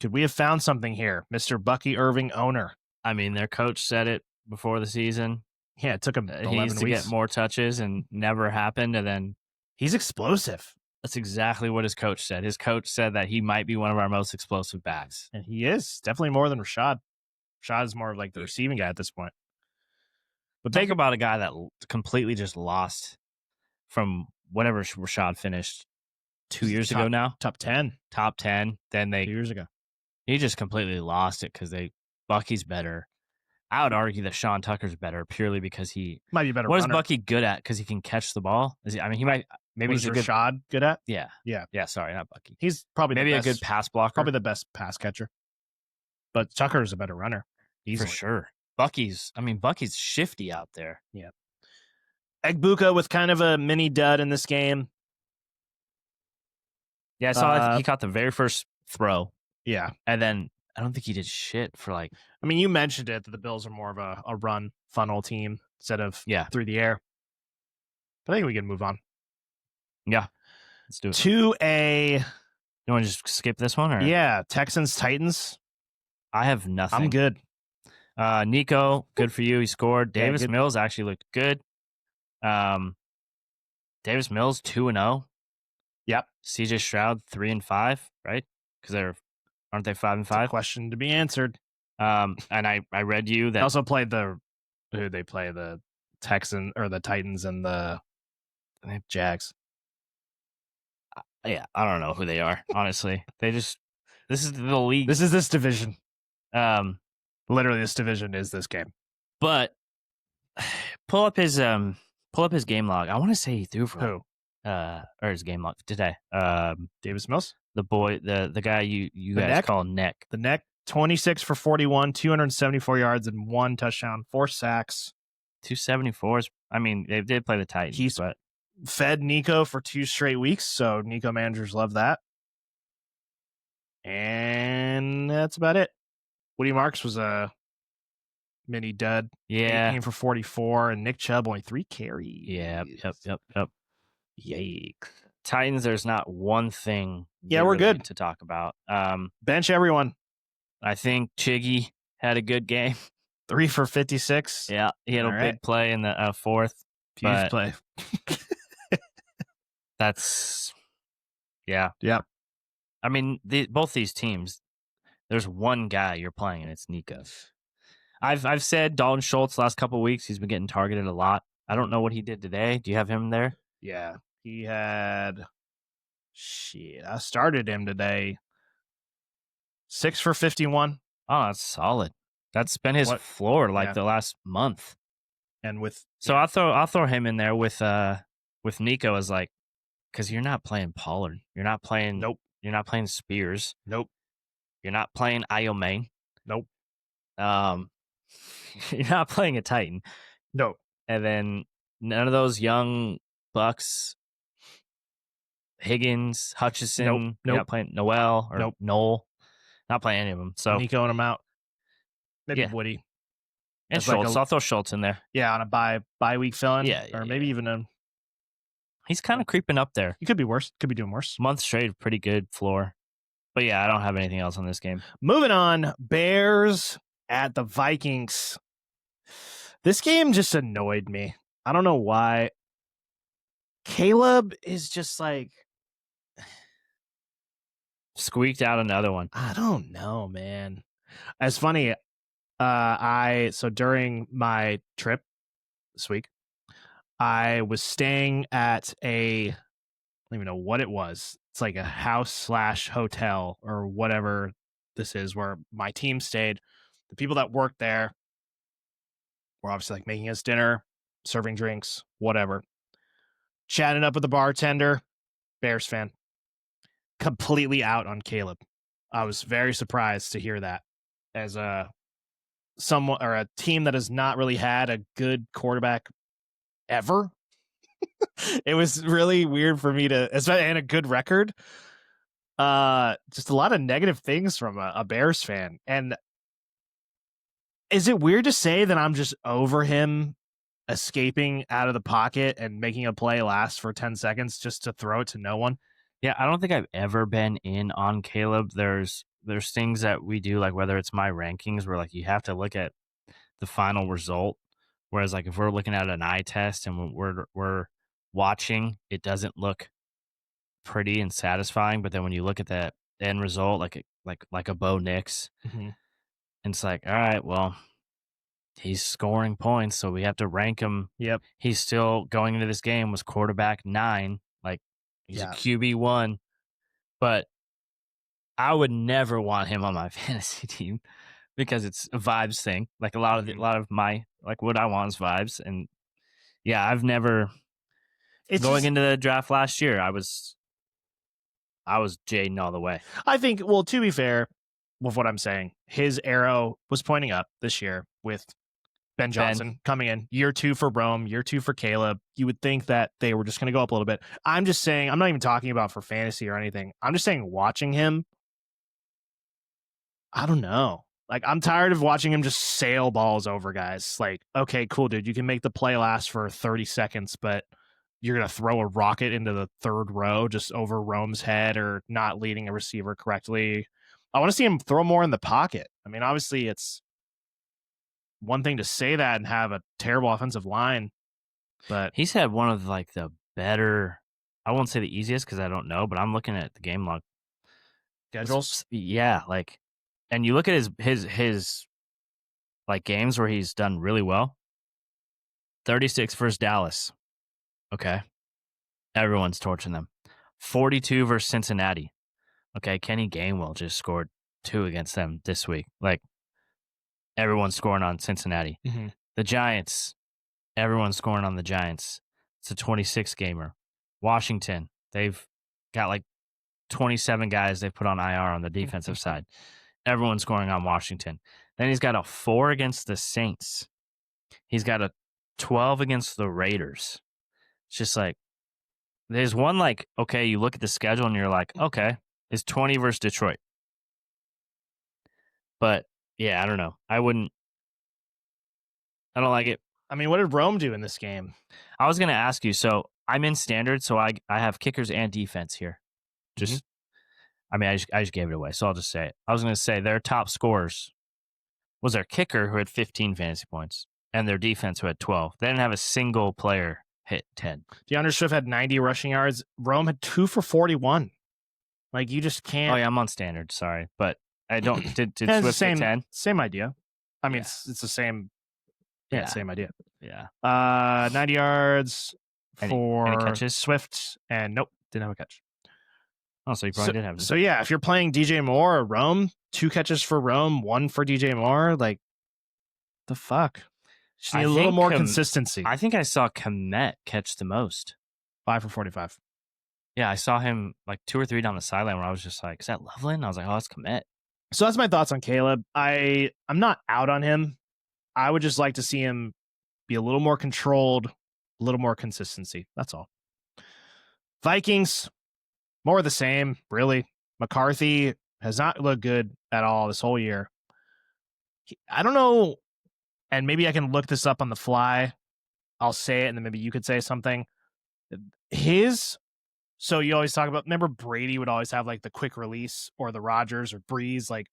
Could we have found something here, Mr. Bucky Irving owner? I mean, their coach said it before the season. Yeah, it took him 11 He needs to weeks. get more touches and never happened. And then he's explosive. That's exactly what his coach said. His coach said that he might be one of our most explosive backs. And he is definitely more than Rashad. Rashad is more of like the receiving guy at this point. But think about a guy that completely just lost from whatever Rashad finished 2 years ago now. Top 10. Top 10. Then 2 years ago. He just completely lost it because Bucky's better. I would argue that Sean Tucker's better purely because he. Might be a better What is runner. Bucky good at? Because he can catch the ball. I mean, he might. Maybe What he's is a good. Rashad good at? Yeah, Yeah. yeah. Sorry, not Bucky. He's probably Maybe the a best, good pass blocker. probably the best pass catcher. But Tucker is a better runner. Easily. For sure. Bucky's shifty out there. Yeah. Egbuka with kind of a mini dud in this game. Yeah, I saw he caught the very first throw. Yeah. And then I don't think he did shit for like. I mean, you mentioned it that the Bills are more of a run funnel team instead of through the air. But I think we can move on. Yeah. Let's do it. To a. You want to just skip this one? Or? Yeah. Texans, Titans. I have nothing. I'm good. Nico, good for you. He scored. Davis good. Mills actually looked good. Davis Mills 2-0. Yep. CJ Stroud 3-5, right? Because aren't they 5-5? Question to be answered. And I read you that they also played who they play, the Texans or the Titans and the Jags. Yeah, I don't know who they are, honestly. This is the league. This is this division. Literally this division is this game. But pull up his game log. I want to say he threw for who? Or his game log today. Davis Mills? The boy, the guy you guys call Neck. The Neck, 26 for 41, 274 yards and 1 touchdown, 4 sacks. 274 is, I mean, they did play the Titans, but fed Nico for 2 straight weeks, so Nico managers love that. And that's about it. Woody Marks was a mini dud. Yeah. 18 for 44, and Nick Chubb only 3 carries. Yeah, yep. Yikes. Titans, there's not one thing we're good to talk about. Bench everyone. I think Chiggy had a good game. 3 for 56. Yeah, he had a big play in the fourth. Huge play. That's, yeah. Yep. I mean, both these teams, there's one guy you're playing, and it's Nico. I've said Dalton Schultz last couple of weeks. He's been getting targeted a lot. I don't know what he did today. Do you have him there? Yeah, he had. I started him today. 6 for 51. Oh, that's solid. That's been his floor the last month. And I'll throw him in there with Nico as like, because you're not playing Pollard. You're not playing. Nope. You're not playing Spears. Nope. You're not playing Iomane. Nope. You're not playing a Titan. Nope. And then none of those young bucks. Higgins, Hutchison. Nope. You're not playing Noel or Noel. Not playing any of them. So Nico and him out. Maybe Woody. And Schultz. I'll throw Schultz in there. Yeah, on a bye week fill-in. Or maybe even he's kind of creeping up there. He could be worse. Could be doing worse. Month straight, pretty good floor. But yeah, I don't have anything else on this game. Moving on, Bears at the Vikings. This game just annoyed me. I don't know why. Caleb is just like squeaked out another one. I don't know, man. It's funny. So during my trip this week, I was staying at I don't even know what it was. It's like a house/hotel or whatever this is where my team stayed. The people that worked there were obviously like making us dinner, serving drinks, whatever. Chatting up with the bartender, Bears fan. Completely out on Caleb. I was very surprised to hear that as a team that has not really had a good quarterback ever. It was really weird for me and a good record. Just a lot of negative things from a Bears fan. And is it weird to say that I'm just over him escaping out of the pocket and making a play last for 10 seconds just to throw it to no one? Yeah, I don't think I've ever been in on Caleb. There's things that we do, like whether it's my rankings, where like you have to look at the final result. Whereas like if we're looking at an eye test and we're watching, it doesn't look pretty and satisfying. But then when you look at that end result, like a Bo Nix, and it's like, all right, well, he's scoring points, so we have to rank him. Yep. He's still going into this game was quarterback 9. Like he's a QB1, but I would never want him on my fantasy team. because it's a vibes thing. Like a lot of my like what I want is vibes, and yeah, I've never It's going just, into the draft last year. I was Jaden all the way. I think, well, to be fair with what I'm saying, his arrow was pointing up this year with Ben Johnson coming in year 2 for Rome, year 2 for Caleb. You would think that they were just going to go up a little bit. I'm just saying, I'm not even talking about for fantasy or anything. I'm just saying, watching him, I don't know. Like, I'm tired of watching him just sail balls over guys. Like, okay, cool, dude. You can make the play last for 30 seconds, but you're going to throw a rocket into the third row just over Rome's head or not leading a receiver correctly. I want to see him throw more in the pocket. I mean, obviously, it's one thing to say that and have a terrible offensive line, but He's had one of like the better. I won't say the easiest because I don't know, but I'm looking at the game log schedules. Yeah, like, and you look at his like games where he's done really well. 36 versus Dallas. Okay, everyone's torching them. 42 versus Cincinnati. Okay, Kenny Gainwell just scored 2 against them this week. Like, everyone's scoring on Cincinnati. Mm-hmm. The Giants, everyone's scoring on the Giants. It's a 26 gamer. Washington, they've got like 27 guys they've put on IR on the defensive side. Everyone's scoring on Washington. Then he's got a 4 against the Saints. He's got a 12 against the Raiders. It's just like, there's one like, okay, you look at the schedule and you're like, okay, it's 20 versus Detroit. But yeah, I don't know. I don't like it. I mean, what did Rome do in this game? I was going to ask you. So I'm in standard, so I have kickers and defense here. Just, I mean, I just gave it away, so I'll just say it. I was going to say their top scorers was their kicker, who had 15 fantasy points, and their defense, who had 12. They didn't have a single player hit 10. DeAndre Swift had 90 rushing yards. Rome had 2 for 41. Like, you just can't. Oh yeah, I'm on standard. Sorry, but I don't. Did Yeah, Swift hit 10? Same idea. I mean, Yeah. it's the same. Yeah, same idea. Yeah. 90 yards for any catches? Swift, and nope, didn't have a catch. Oh, so you probably did have. So yeah, if you're playing DJ Moore or Rome, 2 catches for Rome, 1 for DJ Moore, like, the fuck. Just need a little more consistency. I think I saw Komet catch the most. 5 for 45. Yeah, I saw him like 2 or 3 down the sideline where I was just like, is that Loveland? I was like, oh, it's Komet. So that's my thoughts on Caleb. I'm not out on him. I would just like to see him be a little more controlled, a little more consistency. That's all. Vikings, more of the same, really. McCarthy has not looked good at all this whole year. I don't know, and maybe I can look this up on the fly. I'll say it, and then maybe you could say something. So you always talk about, remember Brady would always have like the quick release, or the Rodgers or Breeze, like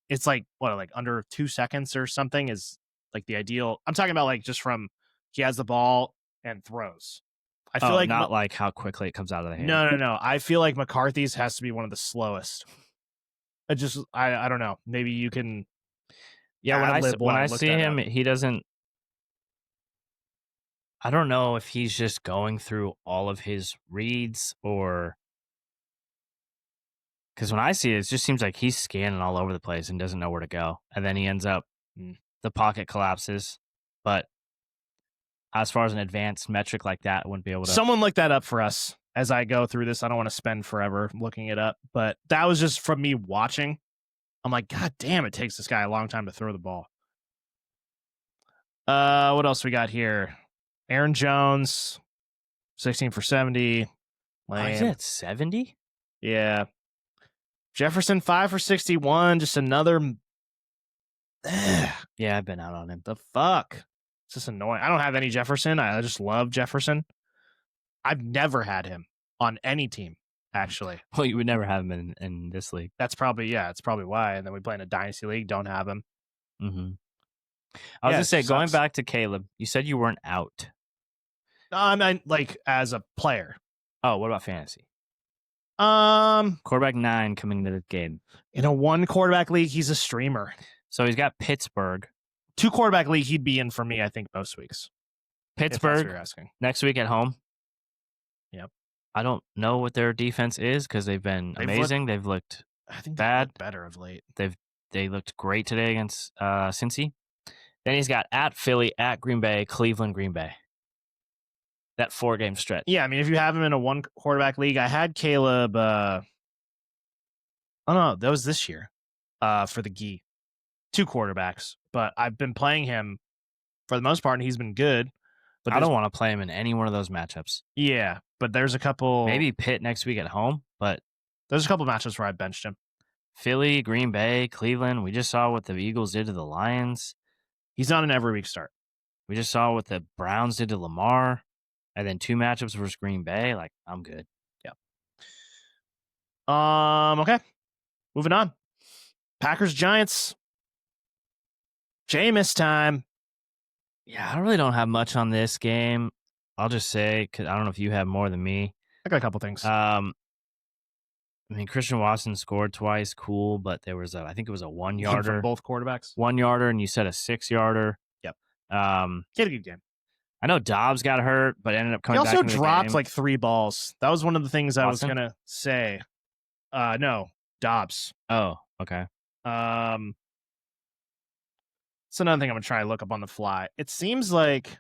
it's like what, like under 2 seconds or something is like the ideal. I'm talking about like just from he has the ball and throws. I feel like not like how quickly it comes out of the hand. No. I feel like McCarthy's has to be one of the slowest. I don't know. Maybe you can. Yeah, when I see him, he doesn't. I don't know if he's just going through all of his reads, or because when I see it, it just seems like he's scanning all over the place and doesn't know where to go, and then he ends up the pocket collapses. But as far as an advanced metric like that, I wouldn't be able to. Someone look that up for us as I go through this. I don't want to spend forever looking it up, but that was just from me watching. I'm like, God damn, it takes this guy a long time to throw the ball. What else we got here? Aaron Jones, 16 for 70. Is it 70? Yeah. Jefferson, 5 for 61. Just another. Yeah, I've been out on him. The fuck? It's just annoying. I don't have any Jefferson. I just love Jefferson. I've never had him on any team, actually. Well, you would never have him in this league. That's probably why. And then we play in a dynasty league, don't have him. Mm-hmm. I was going to say, going back to Caleb, you said you weren't out. I mean, like, as a player. Oh, what about fantasy? Quarterback 9 coming to the game. In a 1 quarterback league, he's a streamer. So he's got Pittsburgh. 2 quarterback league, he'd be in for me, I think, most weeks. Pittsburgh next week at home. Yep. I don't know what their defense is because they've been amazing. They've looked I think bad. better of late. They've They looked great today against Cincy. Then he's got at Philly, at Green Bay, Cleveland, Green Bay. That 4-game stretch. Yeah, I mean, if you have him in a one quarterback league, I had Caleb. Oh no, that was this year. For the Gee, 2 quarterbacks, but I've been playing him for the most part, and he's been good. But I don't want to play him in any one of those matchups. Yeah, but there's a couple. Maybe Pitt next week at home, but there's a couple matchups where I benched him. Philly, Green Bay, Cleveland. We just saw what the Eagles did to the Lions. He's not an every week start. We just saw what the Browns did to Lamar, and then 2 matchups versus Green Bay. Like, I'm good. Yeah. Okay. Moving on. Packers Giants. Jameis time. Yeah, I really don't have much on this game. I'll just say, because I don't know if you have more than me. I got a couple things. I mean, Christian Watson scored twice, cool, but there was I think it was a 1-yarder. From both quarterbacks. 1-yarder, and you said a 6-yarder. Yep. He had a good game. I know Dobbs got hurt, but ended up coming back. He also into the dropped game. like 3 balls. That was one of the things I was Watson? gonna say. No, Dobbs. Oh, okay. It's another thing I'm gonna try to look up on the fly. It seems like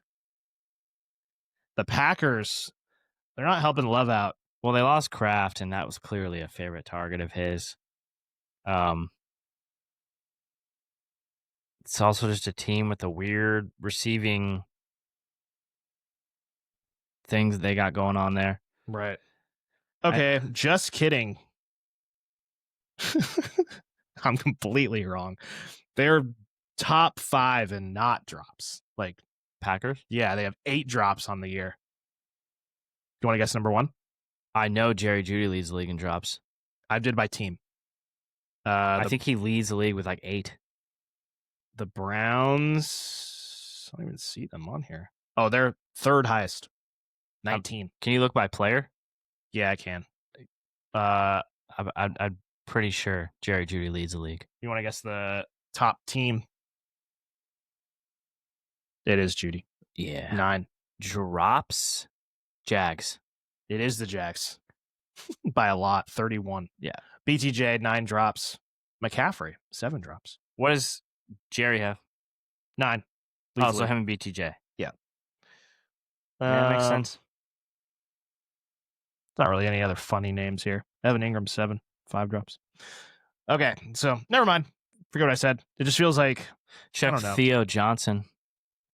the Packers, they're not helping Love out. Well, they lost Kraft, and that was clearly a favorite target of his. It's also just a team with a weird receiving things they got going on there. Right. Okay, just kidding. I'm completely wrong. They're top 5 in not drops. Like Packers? Yeah, they have 8 drops on the year. You want to guess number 1? I know Jerry Jeudy leads the league in drops. I did by team. I think he leads the league with like 8. The Browns, I don't even see them on here. Oh, they're 3rd highest. 19. Can you look by player? Yeah, I can. I'm pretty sure Jerry Jeudy leads the league. You want to guess the top team? It is Jeudy. Yeah. 9 drops. Jags. It is the Jags by a lot. 31. Yeah. BTJ 9 drops. McCaffrey 7 drops. What does Jerry have? 9. Oh, so him and BTJ. Yeah. That makes sense. Not really any other funny names here. Evan Ingram 7, 5 drops. Okay, so never mind. Forget what I said. It just feels like Check Theo Johnson.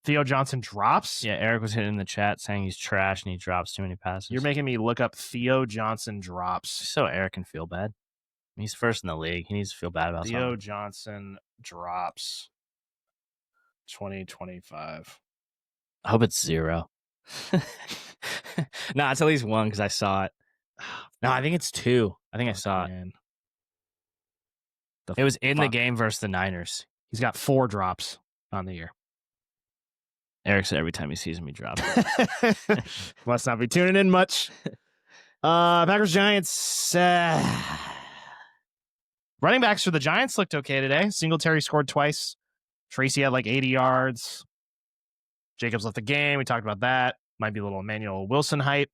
Theo Johnson drops? Yeah, Eric was hitting in the chat saying he's trash and he drops too many passes. You're making me look up Theo Johnson drops. So Eric can feel bad. He's first in the league. He needs to feel bad about Theo something. Johnson drops 2025. I hope it's 0. No, it's at least 1 because I saw it. No, I think it's 2. I think I saw it. It was in the game versus the Niners. He's got 4 drops on the year. Eric said every time he sees him, he drops. Must not be tuning in much. Packers Giants. Running backs for the Giants looked okay today. Singletary scored twice. Tracy had like 80 yards. Jacobs left the game. We talked about that. Might be a little Emmanuel Wilson hype.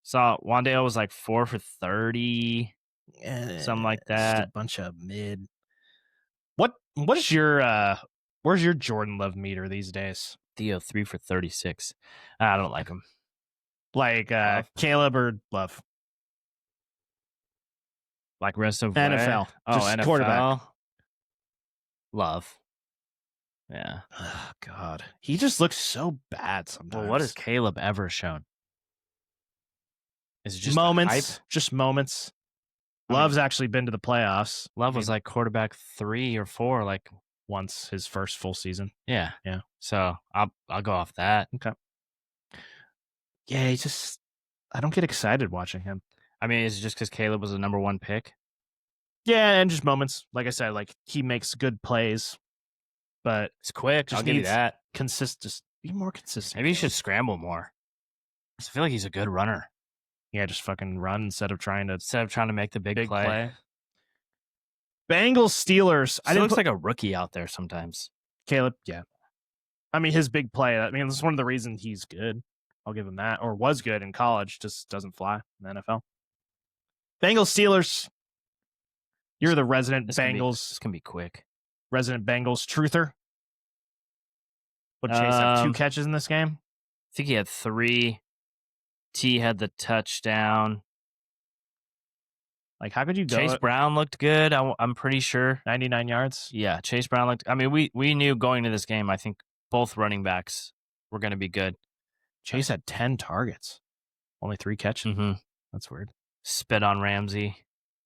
Saw Wandale was like 4 for 30. Something like that. Just a bunch of mid. What is your where's your Jordan Love meter these days? Theo 3 for 36. I don't like him. Like Caleb or Love? Like rest of NFL. Oh, just NFL. Quarterback. Love. Yeah. Oh, God. He just looks so bad sometimes. Well, what has Caleb ever shown? Is it just moments? Hype? Just moments. Love's actually been to the playoffs. Love was like quarterback 3 or 4, like once his first full season. Yeah. Yeah. So I'll go off that. Okay. Yeah, he just I don't get excited watching him. I mean, is it just because Caleb was the number 1 pick? Yeah, and just moments. Like I said, like he makes good plays, but it's quick. I'll give you that. Just be more consistent. Maybe he should scramble more. I feel like he's a good runner. Yeah, just fucking run instead of trying to make the big play. Bengals Steelers. He looks like a rookie out there sometimes. Caleb, yeah. I mean, his big play. I mean, this is one of the reasons he's good. I'll give him that. Or was good in college. Just doesn't fly in the NFL. Bengals Steelers. You're the resident This Bengals can be quick. truther. What did Chase have? 2 catches in this game? I think he had 3. T had the touchdown. Like, how could you go Chase Brown looked good. I'm pretty sure. 99 yards? Yeah, Chase Brown looked. I mean, we knew going into this game. I think both running backs were going to be good. Chase had 10 targets, only 3 catches. Mm-hmm. That's weird. Spit on Ramsey.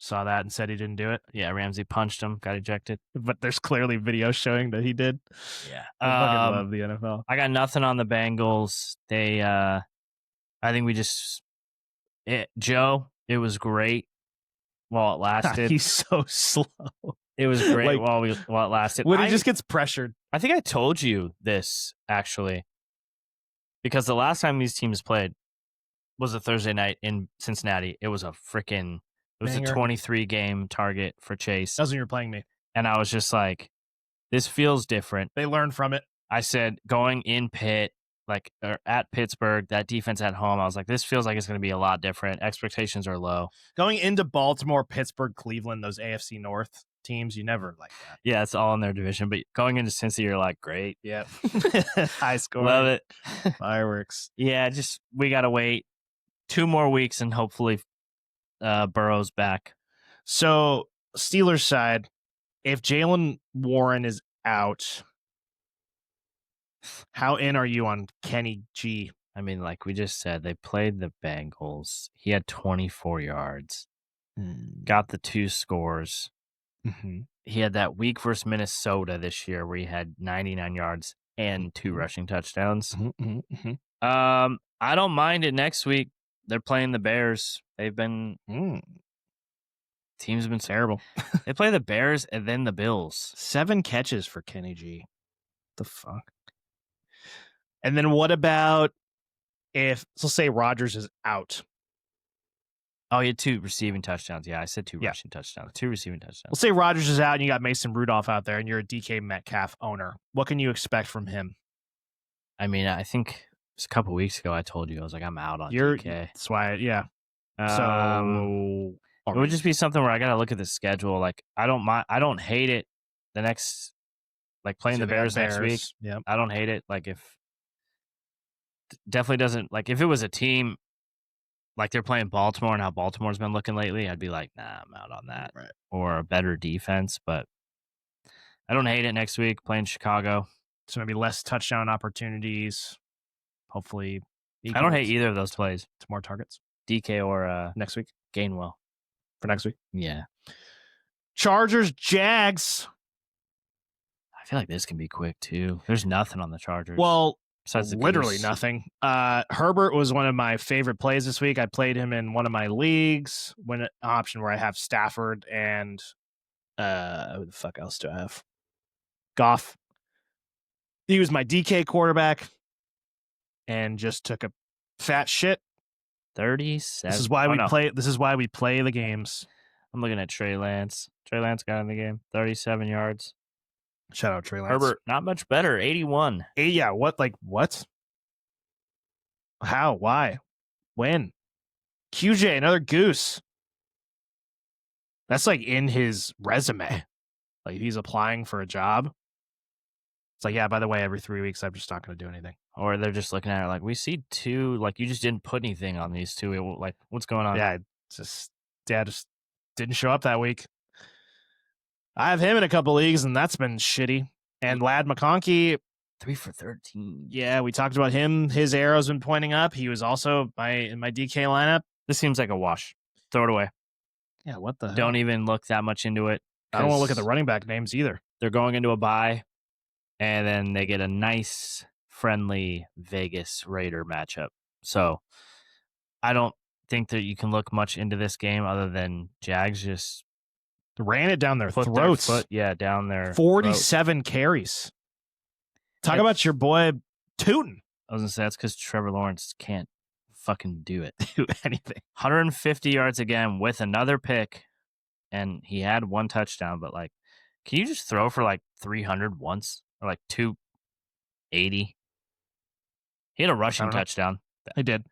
Saw that and said he didn't do it. Yeah, Ramsey punched him, got ejected. But there's clearly video showing that he did. Yeah, I fucking love the NFL. I got nothing on the Bengals. They, I think we just, Joe. It was great while it lasted. He's so slow. It was great Like, while it lasted. When he just gets pressured. I think I told you this actually, because the last time these teams played was a Thursday night in Cincinnati. It was a freaking. It was Banger. a 23-game target for Chase. That was when you were playing me. And I was just like, this feels different. They learned from it. I said, going in Pitt, or at Pittsburgh, that defense at home, I was like, this feels like it's going to be a lot different. Expectations are low. Going into Baltimore, Pittsburgh, Cleveland, those AFC North teams, you never like that. Yeah, it's all in their division. But going into Cincy, you're like, great. Yeah. High score. Love it. Fireworks. Yeah, just we got to wait 2 more weeks and hopefully Burrow's back. So, Steelers side, if Jalen Warren is out, how in are you on Kenny G? I mean, like we just said, they played the Bengals. He had 24 yards, got the 2 scores. Mm-hmm. He had that week versus Minnesota this year where he had 99 yards and 2 rushing touchdowns. Mm-hmm. Mm-hmm. I don't mind it next week. They're playing the Bears. They've been teams have been terrible. They play the Bears and then the Bills. 7 catches for Kenny G. The fuck? And then what about if, let's say Rodgers is out? Oh, he had 2 receiving touchdowns. Yeah, I said 2 rushing touchdowns. 2 receiving touchdowns. Let's say Rodgers is out and you got Mason Rudolph out there and you're a DK Metcalf owner. What can you expect from him? I mean, I think it was a couple weeks ago I told you, I was like, I'm out on DK. That's why, yeah. So it would just be something where I got to look at the schedule. Like, I don't hate it. The next, like playing the Bears next week. Yeah. I don't hate it. Like, definitely doesn't, like if it was a team, like they're playing Baltimore and how Baltimore's been looking lately, I'd be like, nah, I'm out on that. Right. Or a better defense, but I don't hate it next week playing Chicago. So maybe less touchdown opportunities. Hopefully. I don't hate either of those plays. To more targets. DK or next week. Gainwell. For next week. Yeah. Chargers, Jags. I feel like this can be quick too. There's nothing on the Chargers. Well, besides literally nothing. Herbert was one of my favorite plays this week. I played him in one of my leagues. When an option where I have Stafford and who the fuck else do I have? Goff. He was my DK quarterback and just took a fat shit. 37. This is why we play. This is why we play the games. I'm looking at Trey Lance. Trey Lance got in the game. 37 yards. Shout out Trey Lance. Herbert, not much better. 81. Yeah, what? Like, what? How? Why? When? QJ, another goose. That's like in his resume. Like, he's applying for a job. It's like, yeah, by the way, every 3 weeks, I'm just not going to do anything. Or they're just looking at it like, we see 2, like, you just didn't put anything on these 2. Like, what's going on? Yeah, just didn't show up that week. I have him in a couple leagues, and that's been shitty. And Lad McConkey, 3 for 13. Yeah, we talked about him. His arrow's been pointing up. He was also in my DK lineup. This seems like a wash. Throw it away. Yeah, what the hell? Don't even look that much into it. I don't want to look at the running back names either. They're going into a bye, and then they get a nice, friendly Vegas Raider matchup. So I don't think that you can look much into this game other than Jags just ran it down their throats. Down there. 47 carries. Talk about your boy Tootin. I was going to say, that's because Trevor Lawrence can't fucking do it. Do anything. 150 yards again with another pick, and he had 1 touchdown, but like, can you just throw for like 300 once? Or like 280? He had a rushing touchdown. He did.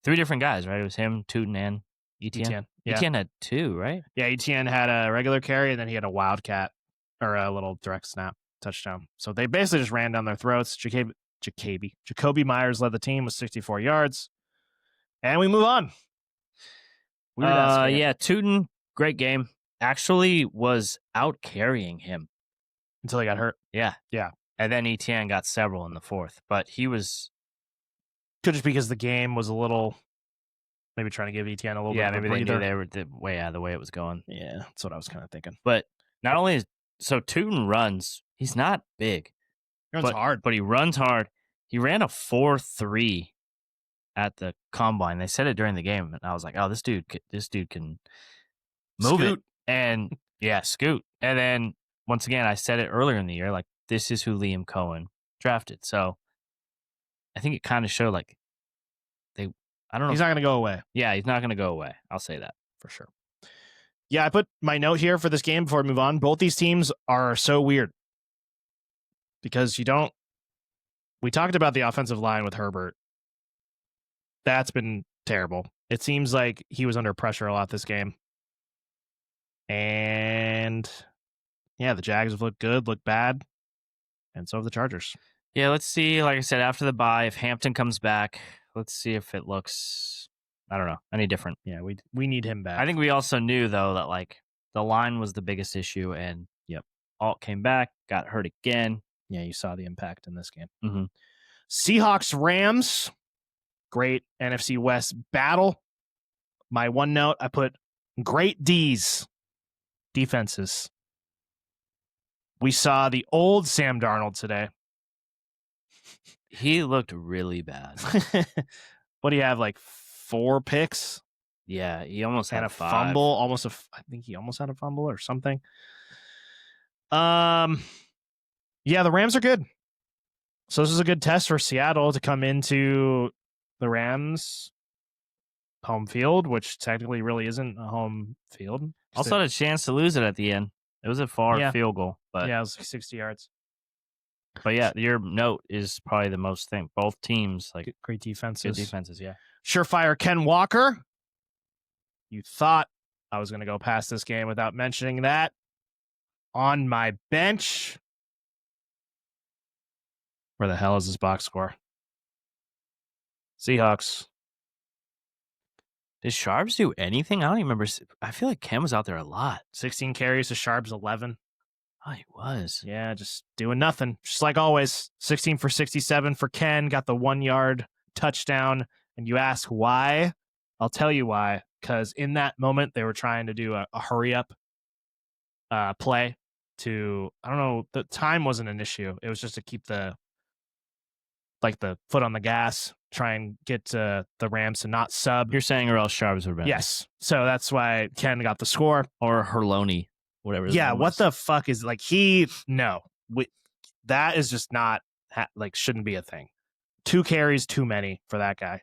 3 different guys, right? It was him, Tootin, and ETN. Yeah. Etienne had 2, right? Yeah, Etienne had a regular carry, and then he had a wildcat or a little direct snap touchdown. So they basically just ran down their throats. Jacoby Myers led the team with 64 yards. And we move on. Weird ass game. Yeah, Tootin, great game. Actually was out carrying him. Until he got hurt. Yeah. Yeah. And then Etienne got several in the 4th, but he was... Could just because the game was a little... Maybe trying to give Etienne a little bit of a maybe they breather. knew they were the way it was going. Yeah, that's what I was kind of thinking. But not only so Tootin runs, he's not big. He runs hard. But he runs hard. He ran a 4.3 at the combine. They said it during the game, and I was like, "Oh, this dude can move Scoot. it." And yeah, scoot. And then once again, I said it earlier in the year, like this is who Liam Cohen drafted. So I think it kind of showed like I don't know. He's not going to go away. Yeah, he's not going to go away. I'll say that for sure. Yeah, I put my note here for this game before we move on. Both these teams are so weird because we talked about the offensive line with Herbert. That's been terrible. It seems like he was under pressure a lot this game. And yeah, the Jags have looked good, looked bad, and so have the Chargers. Yeah, let's see. Like I said, after the bye, if Hampton comes back, let's see if it looks, I don't know, any different. Yeah, we need him back. I think we also knew, though, that like the line was the biggest issue, and Alt came back, got hurt again. Yeah, you saw the impact in this game. Mm-hmm. Seahawks, Rams, great NFC West battle. My one note, I put great defenses. We saw the old Sam Darnold today. He looked really bad. What do you have, like 4 picks? Yeah, he almost had a 5. Fumble. I think he almost had a fumble or something. Yeah, the Rams are good. So this is a good test for Seattle to come into the Rams home field, which technically really isn't a home field. Also had a chance to lose it at the end. It was a far field goal, but yeah, it was like 60 yards. But yeah, your note is probably the most thing. Both teams, like great defenses. Good defenses, yeah. Surefire Ken Walker. You thought I was going to go past this game without mentioning that. On my bench. Where the hell is this box score? Seahawks. Did Sharps do anything? I don't even remember. I feel like Ken was out there a lot. 16 carries to Sharps 11. Oh, he was. Yeah, just doing nothing. Just like always. 16 for 67 for Ken. Got the 1-yard touchdown. And you ask why? I'll tell you why. Because in that moment, they were trying to do a hurry-up play to, I don't know, the time wasn't an issue. It was just to keep the foot on the gas, try and get the Rams to not sub. You're saying or else Sharps would have been. Yes. So that's why Ken got the score. Or Herloni, whatever. Yeah, what the fuck is, like, that is just not, shouldn't be a thing. 2 carries, too many for that guy.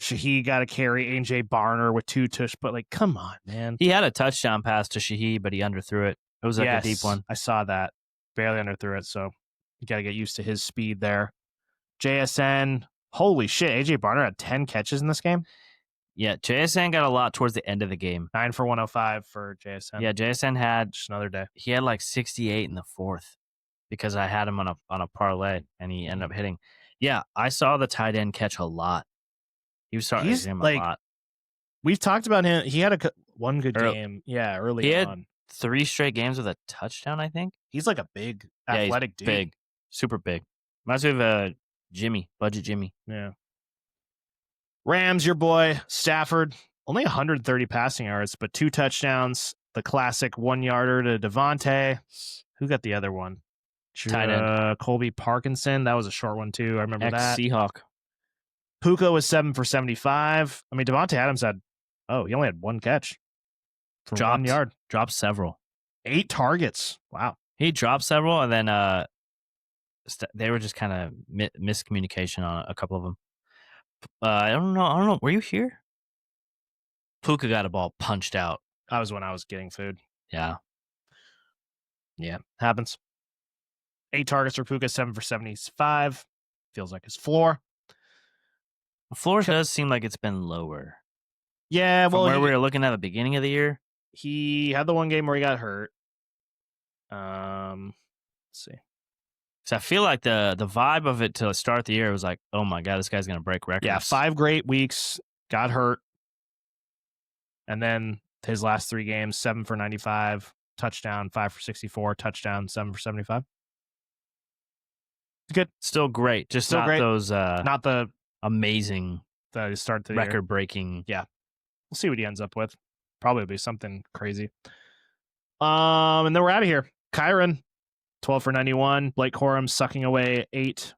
Shahi got a carry, AJ Barner with 2 tush, but like, come on, man. He had a touchdown pass to Shahi, but he underthrew it. It was like a deep one. I saw that. Barely underthrew it, so you got to get used to his speed there. JSN, holy shit, AJ Barner had 10 catches in this game. Yeah, JSN got a lot towards the end of the game. 9 for 105 for JSN. Yeah, JSN had just another day. He had like 68 in the 4th because I had him on a parlay, and he ended up hitting. Yeah, I saw the tight end catch a lot. He was starting him a lot. We've talked about him. He had one good game. Yeah, early on. He had 3 straight games with a touchdown, I think. He's like a big, athletic dude. Big, super big. Reminds me of Budget Jimmy. Yeah. Rams, your boy, Stafford, only 130 passing yards, but 2 touchdowns. The classic 1-yarder to Devontae. Who got the other one? Tight end. Colby Parkinson. That was a short one, too. I remember that. Seahawk. Puka was 7 for 75. I mean, Devontae Adams he only had 1 catch for 1 yard. Dropped several. 8 targets. Wow. He dropped several, and then they were just kind of miscommunication on a couple of them. I don't know. Were you here? Puka got a ball punched out. That was when I was getting food. Yeah. Yeah. Happens. 8 targets for Puka, 7 for 75. Feels like his floor. The floor does seem like it's been lower. Yeah, from well, where we were looking at the beginning of the year. he had the one game where he got hurt. Let's see. So I feel like the vibe of it to start the year was like, oh my god, this guy's gonna break records. Yeah, 5 great weeks, got hurt, and then his last 3 games: 7 for 95, touchdown; 5 for 64, touchdown; 7 for 75. Good, Still great, just still not great. those Not the amazing start to the year. record breaking. Yeah, we'll see what he ends up with. Probably be something crazy. And then we're out of here. Kyron, 12 for 91. Blake Corum sucking away 8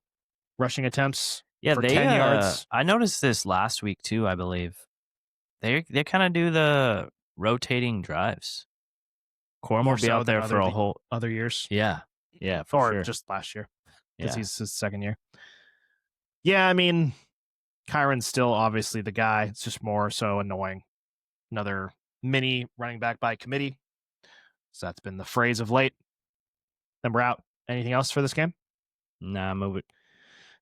rushing attempts Yeah, for they 10 yards. I noticed this last week too. I believe they kind of do the rotating drives. Corum More will be so out than there for a whole. other years. Yeah, for Or sure. just last year, because Yeah. he's his second year. Yeah, I mean, Kyron's still obviously the guy. It's just more so annoying. Another mini running back by committee. So that's been the phrase of late. Then we're out. Anything else for this game? Nah, move it.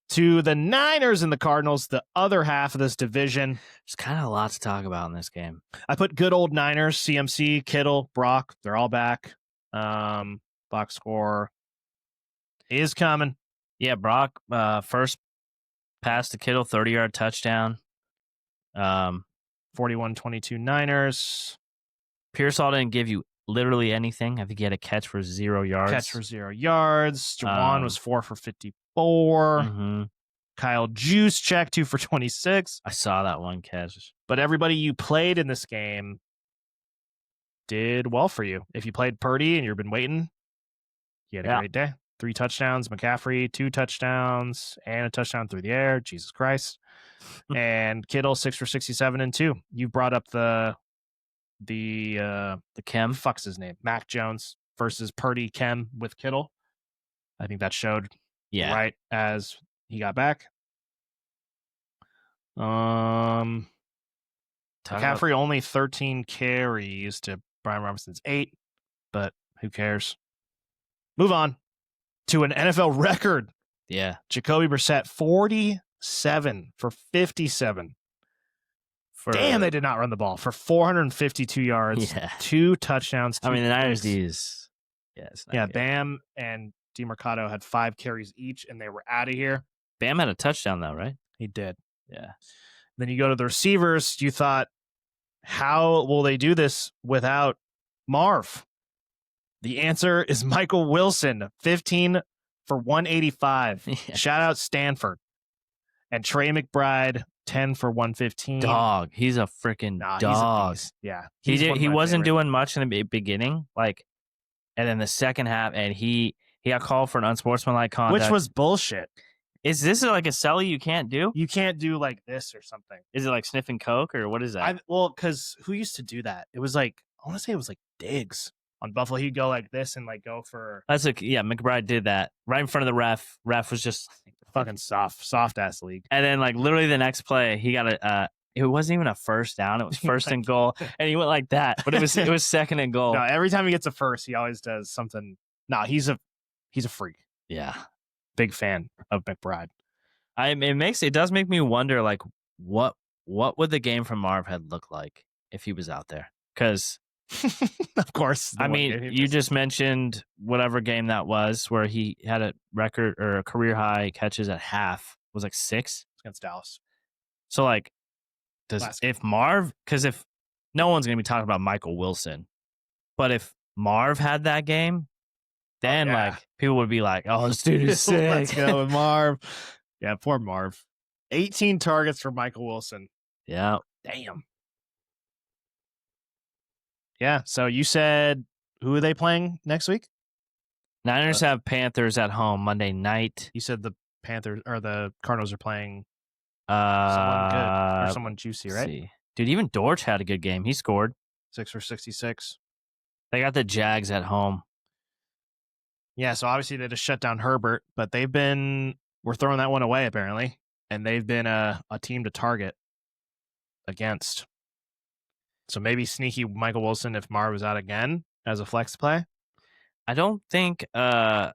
To the Niners and the Cardinals, the other half of this division. There's kind of a lot to talk about in this game. I put good old Niners, CMC, Kittle, Brock. They're all back. Box score is coming. Yeah, Brock, first pass to Kittle, 30-yard touchdown. 41-22 Niners. Pearsall didn't give you literally anything. I think he had a catch for 0 yards. Catch for 0 yards. Jawan was 4 for 54. Mm-hmm. Kyle Juice check 2 for 26. I saw that one catch. But everybody you played in this game did well for you. If you played Purdy and you've been waiting, you had a great day. 3 touchdowns. McCaffrey, 2 touchdowns, and a touchdown through the air. Jesus Christ. And Kittle, 6 for 67 and 2. You brought up the Chem. Fuck's his name? Mac Jones versus Purdy Chem with Kittle. I think that showed right as he got back. McCaffrey only 13 carries to Brian Robinson's 8, but who cares? Move on to an NFL record. Yeah. Jacoby Brissett, 47 for 57. Damn, they did not run the ball for 452 yards, 2 touchdowns. I mean, the Niners D's. Yeah, Bam and DeMarcado had 5 carries each, and they were out of here. Bam had a touchdown, though, right? He did. Yeah. Then you go to the receivers. You thought, how will they do this without Marv? The answer is Michael Wilson, 15 for 185. Yeah. Shout out Stanford. And Trey McBride, 10 for 115. Dog. He's a freaking dog. He's a beast. Yeah. He wasn't doing much in the beginning, and then the second half, and he got called for an unsportsmanlike conduct. Which was bullshit. Is this like a celly you can't do? You can't do like this or something. Is it like sniffing coke or what is that? Well, because who used to do that? It was like, I want to say it was like Diggs on Buffalo. He'd go like this and like go for. McBride did that right in front of the ref. Ref was just fucking soft ass league. And then like literally the next play, he got it wasn't even a first down. It was first and goal, and he went like that. But it was second and goal. No, every time he gets a first, he always does something. No, he's a freak. Yeah, big fan of McBride. It does make me wonder, like what would the game from Marv had look like if he was out there? Because of course, I mean, you just mentioned whatever game that was where he had a record or a career high catches at half. It was like 6 against Dallas. So like, if no one's gonna be talking about Michael Wilson, but if Marv had that game, then like people would be like, "Oh, this dude is sick." Let's go with Marv. Yeah, poor Marv. 18 targets for Michael Wilson. Yeah. Damn. Yeah. So you said, who are they playing next week? Niners have Panthers at home Monday night. You said the Panthers or the Cardinals are playing someone good or someone juicy, right? See. Dude, even Dortch had a good game. He scored 6 for 66. They got the Jags at home. Yeah, so obviously they just shut down Herbert, but we're throwing that one away apparently, and they've been a team to target against. So maybe sneaky Michael Wilson if Marv was out again as a flex play. I don't think an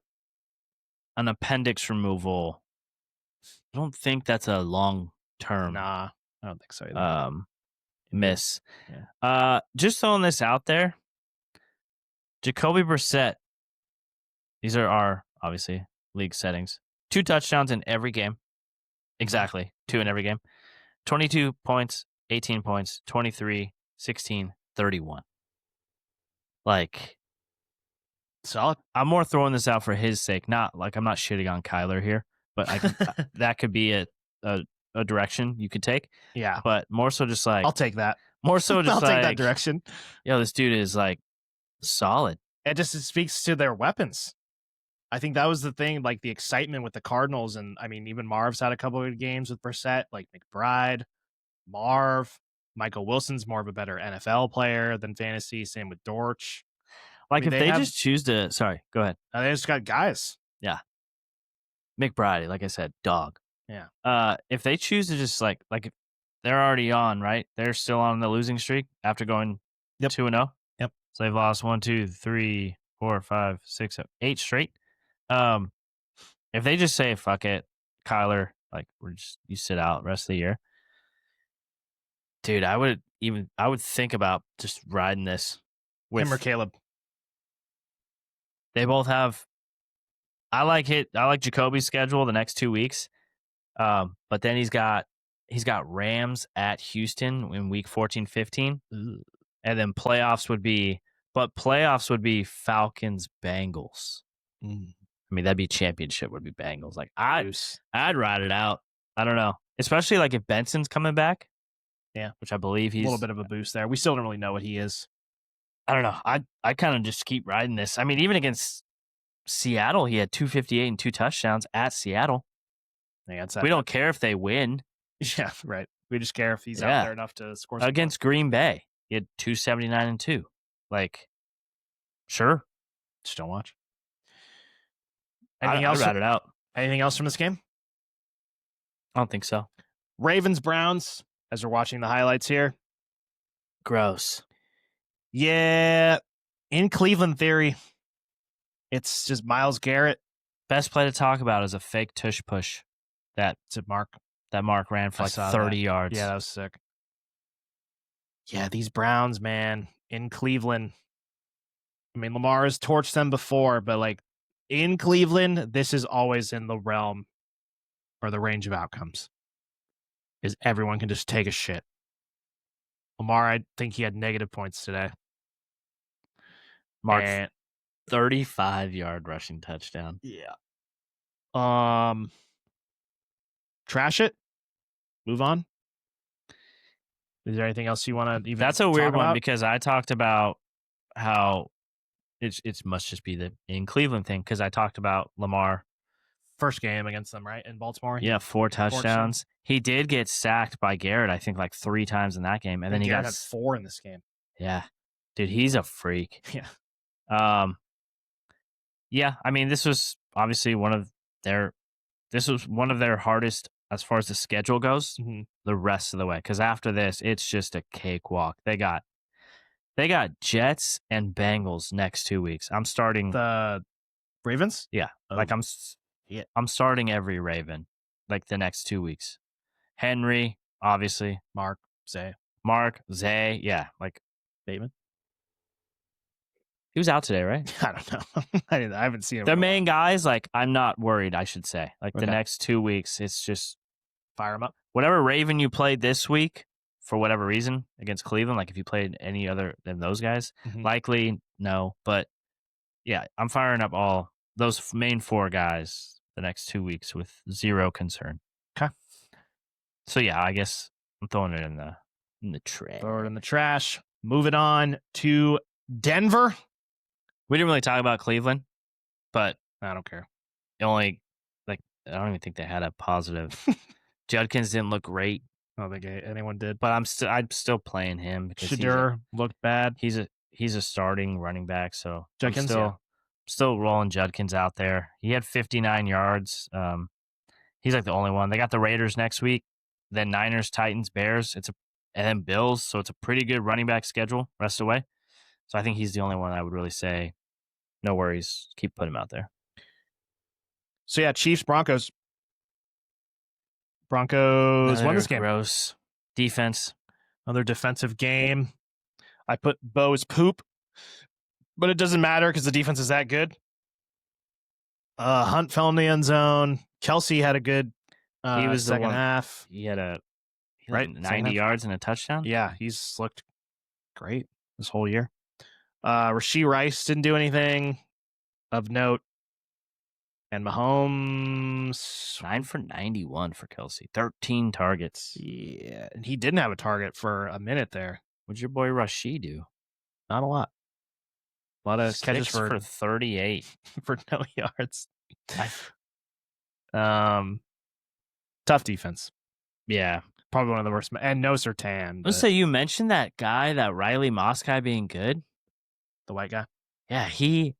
appendix removal. I don't think that's a long term. Nah, I don't think so either. miss. Yeah. Just throwing this out there. Jacoby Brissett. These are our, obviously, league settings. 2 touchdowns in every game. Exactly. 2 in every game. 22 points, 18 points, 23, 16, 31. Like, Solid. I'm more throwing this out for his sake. Not like I'm not shitting on Kyler here, but that could be a direction you could take. Yeah. But more so just like, I'll take that. more so just I'll like, take that direction. yo, this dude is like solid. It just speaks to their weapons. I think that was the thing, like the excitement with the Cardinals. And I mean, even Marv's had a couple of games with Brissett, like McBride, Marv. Michael Wilson's more of a better NFL player than fantasy. Same with Dortch. Like, I mean, if they just choose to, sorry, go ahead. They just got guys. Yeah. McBride, like I said, dog. Yeah. If they choose to just like they're already on, right? They're still on the losing streak after going 2-0. Yep. So they've lost 1, 2, 3, 4, 5, 6, 7, 8 straight. If they just say fuck it, Kyler, like you sit out the rest of the year, dude, I would think about just riding this with Him or Caleb. They both have. I like Jacoby's schedule the next 2 weeks, but then he's got Rams at Houston in week 14, 15, and then playoffs would be Falcons Bengals. I mean, that'd be championship would be Bengals. Like I'd ride it out. I don't know, especially like if Benson's coming back. Yeah, which I believe he's a little bit of a boost there. We still don't really know what he is. I don't know. I kind of just keep riding this. I mean, even against Seattle, he had 258 and 2 touchdowns at Seattle. Yeah, we don't care if they win. Yeah, right. We just care if he's out there enough to score. Against Green Bay, he had 279 and 2. Like, sure. Just don't watch. Anything else? I'd ride it out. Anything else from this game? I don't think so. Ravens Browns, as we're watching the highlights here. Gross. Yeah. In Cleveland theory, it's just Myles Garrett. Best play to talk about is a fake tush push that Mark ran for like 30 yards. Yeah, that was sick. Yeah, these Browns, man, in Cleveland. I mean, Lamar has torched them before, but like in Cleveland, this is always in the realm or the range of outcomes. Is everyone can just take a shit. Lamar, I think he had negative points today. Mark 35-yard rushing touchdown. Yeah. Trash it. Move on. Is there anything else you want to even? That's a weird one about? Because I talked about how it must just be the in Cleveland thing because I talked about Lamar first game against them, right, in Baltimore. Yeah, 4 touchdowns. He did get sacked by Garrett, I think, like 3 times in that game, and then he Garrett had 4 in this game. Yeah, dude, he's a freak. Yeah. Yeah. I mean, this was obviously one of their hardest as far as the schedule goes. Mm-hmm. The rest of the way, because after this, it's just a cakewalk. They got Jets and Bengals next 2 weeks. I'm starting the Ravens. Yeah, like I'm starting every Raven like the next 2 weeks. Henry, obviously. Mark, Zay. Yeah, like Bateman. He was out today, right? I don't know. I haven't seen him. The main guys, like, I'm not worried, I should say. Like, the next 2 weeks, it's just fire them up. Whatever Raven you played this week, for whatever reason, against Cleveland, like if you played any other than those guys, likely no. But yeah, I'm firing up all those main 4 guys the next 2 weeks with zero concern. Okay. So yeah, I guess I'm throwing it in the trash. Throw it in the trash. Moving on to Denver. We didn't really talk about Cleveland, but I don't care. I don't even think they had a positive. Judkins didn't look great. I don't think anyone did. But I'm still playing him because Shadur looked bad. He's a starting running back, so Judkins still rolling Judkins out there. He had 59 yards. He's like the only one. They got the Raiders next week, then Niners, Titans, Bears. And then Bills. So it's a pretty good running back schedule rest of the way. So I think he's the only one I would really say, no worries, keep putting him out there. So yeah, Chiefs, Broncos won this game. Gross defense. Another defensive game. I put Bo's poop, but it doesn't matter because the defense is that good. Hunt fell in the end zone. Kelsey had a good He was the second one. half. He had Right? 90 yards and a touchdown. Yeah, he's looked great this whole year. Rashee Rice didn't do anything of note. And Mahomes 9 for 91 for Kelsey. 13 targets. Yeah, and he didn't have a target for a minute there. What'd your boy Rashee do? Not a lot. A lot of catches 6 for 38 for no yards. Tough defense. Yeah, probably one of the worst. And no Sertan. Let's say you mentioned that guy, that Riley Moss guy being good. The white guy. Yeah, he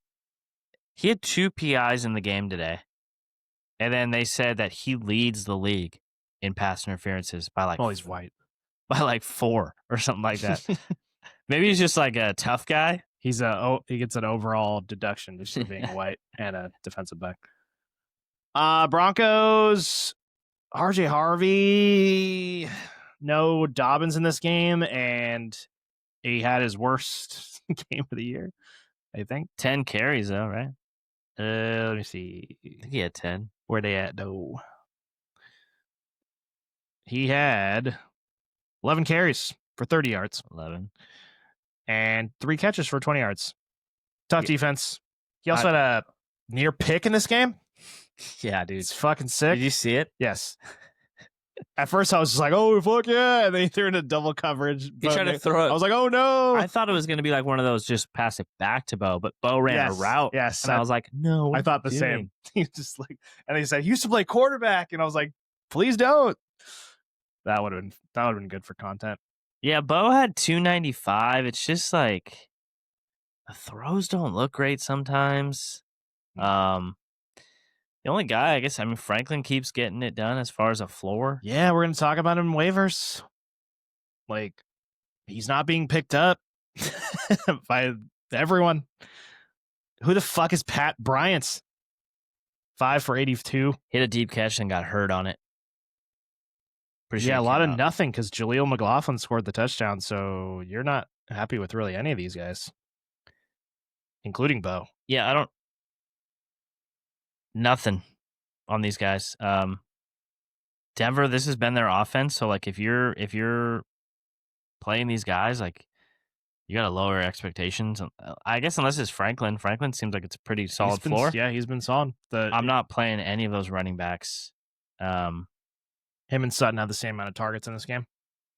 had 2 PIs in the game today, and then they said that he leads the league in pass interferences by like. Oh, he's white. By like 4 or something like that. Maybe he's just like a tough guy. He gets an overall deduction just for being white and a defensive back. Broncos, RJ Harvey, no Dobbins in this game, and he had his worst game of the year, I think. 10 carries though, right? Let me see. I think he had 10. Where they at? No. He had 11 carries for 30 yards. 11. And 3 catches for 20 yards. Tough defense. He also had a near pick in this game. Yeah, dude. It's fucking sick. Did you see it? Yes. At first, I was just like, oh, fuck yeah. And then he threw into double coverage. He tried to throw it. I was like, oh, no. I thought it was going to be like one of those just pass it back to Bo, but Bo ran a route. Yes. And I was like, no. I thought the same. He was just like, and he said, he used to play quarterback. And I was like, please don't. That would have been good for content. Yeah, Bo had 295. It's just like the throws don't look great sometimes. The only guy, I guess, Franklin keeps getting it done as far as a floor. Yeah, we're going to talk about him in waivers. Like, he's not being picked up by everyone. Who the fuck is Pat Bryant? 5 for 82. Hit a deep catch and got hurt on it. Yeah, a lot of nothing because Jaleel McLaughlin scored the touchdown, so you're not happy with really any of these guys, including Bo. Yeah, nothing on these guys. Denver, this has been their offense, so like if you're playing these guys, like you got to lower expectations. I guess unless it's Franklin. Franklin seems like it's a pretty solid floor. Yeah, he's been solid. I'm not playing any of those running backs. Him and Sutton have the same amount of targets in this game.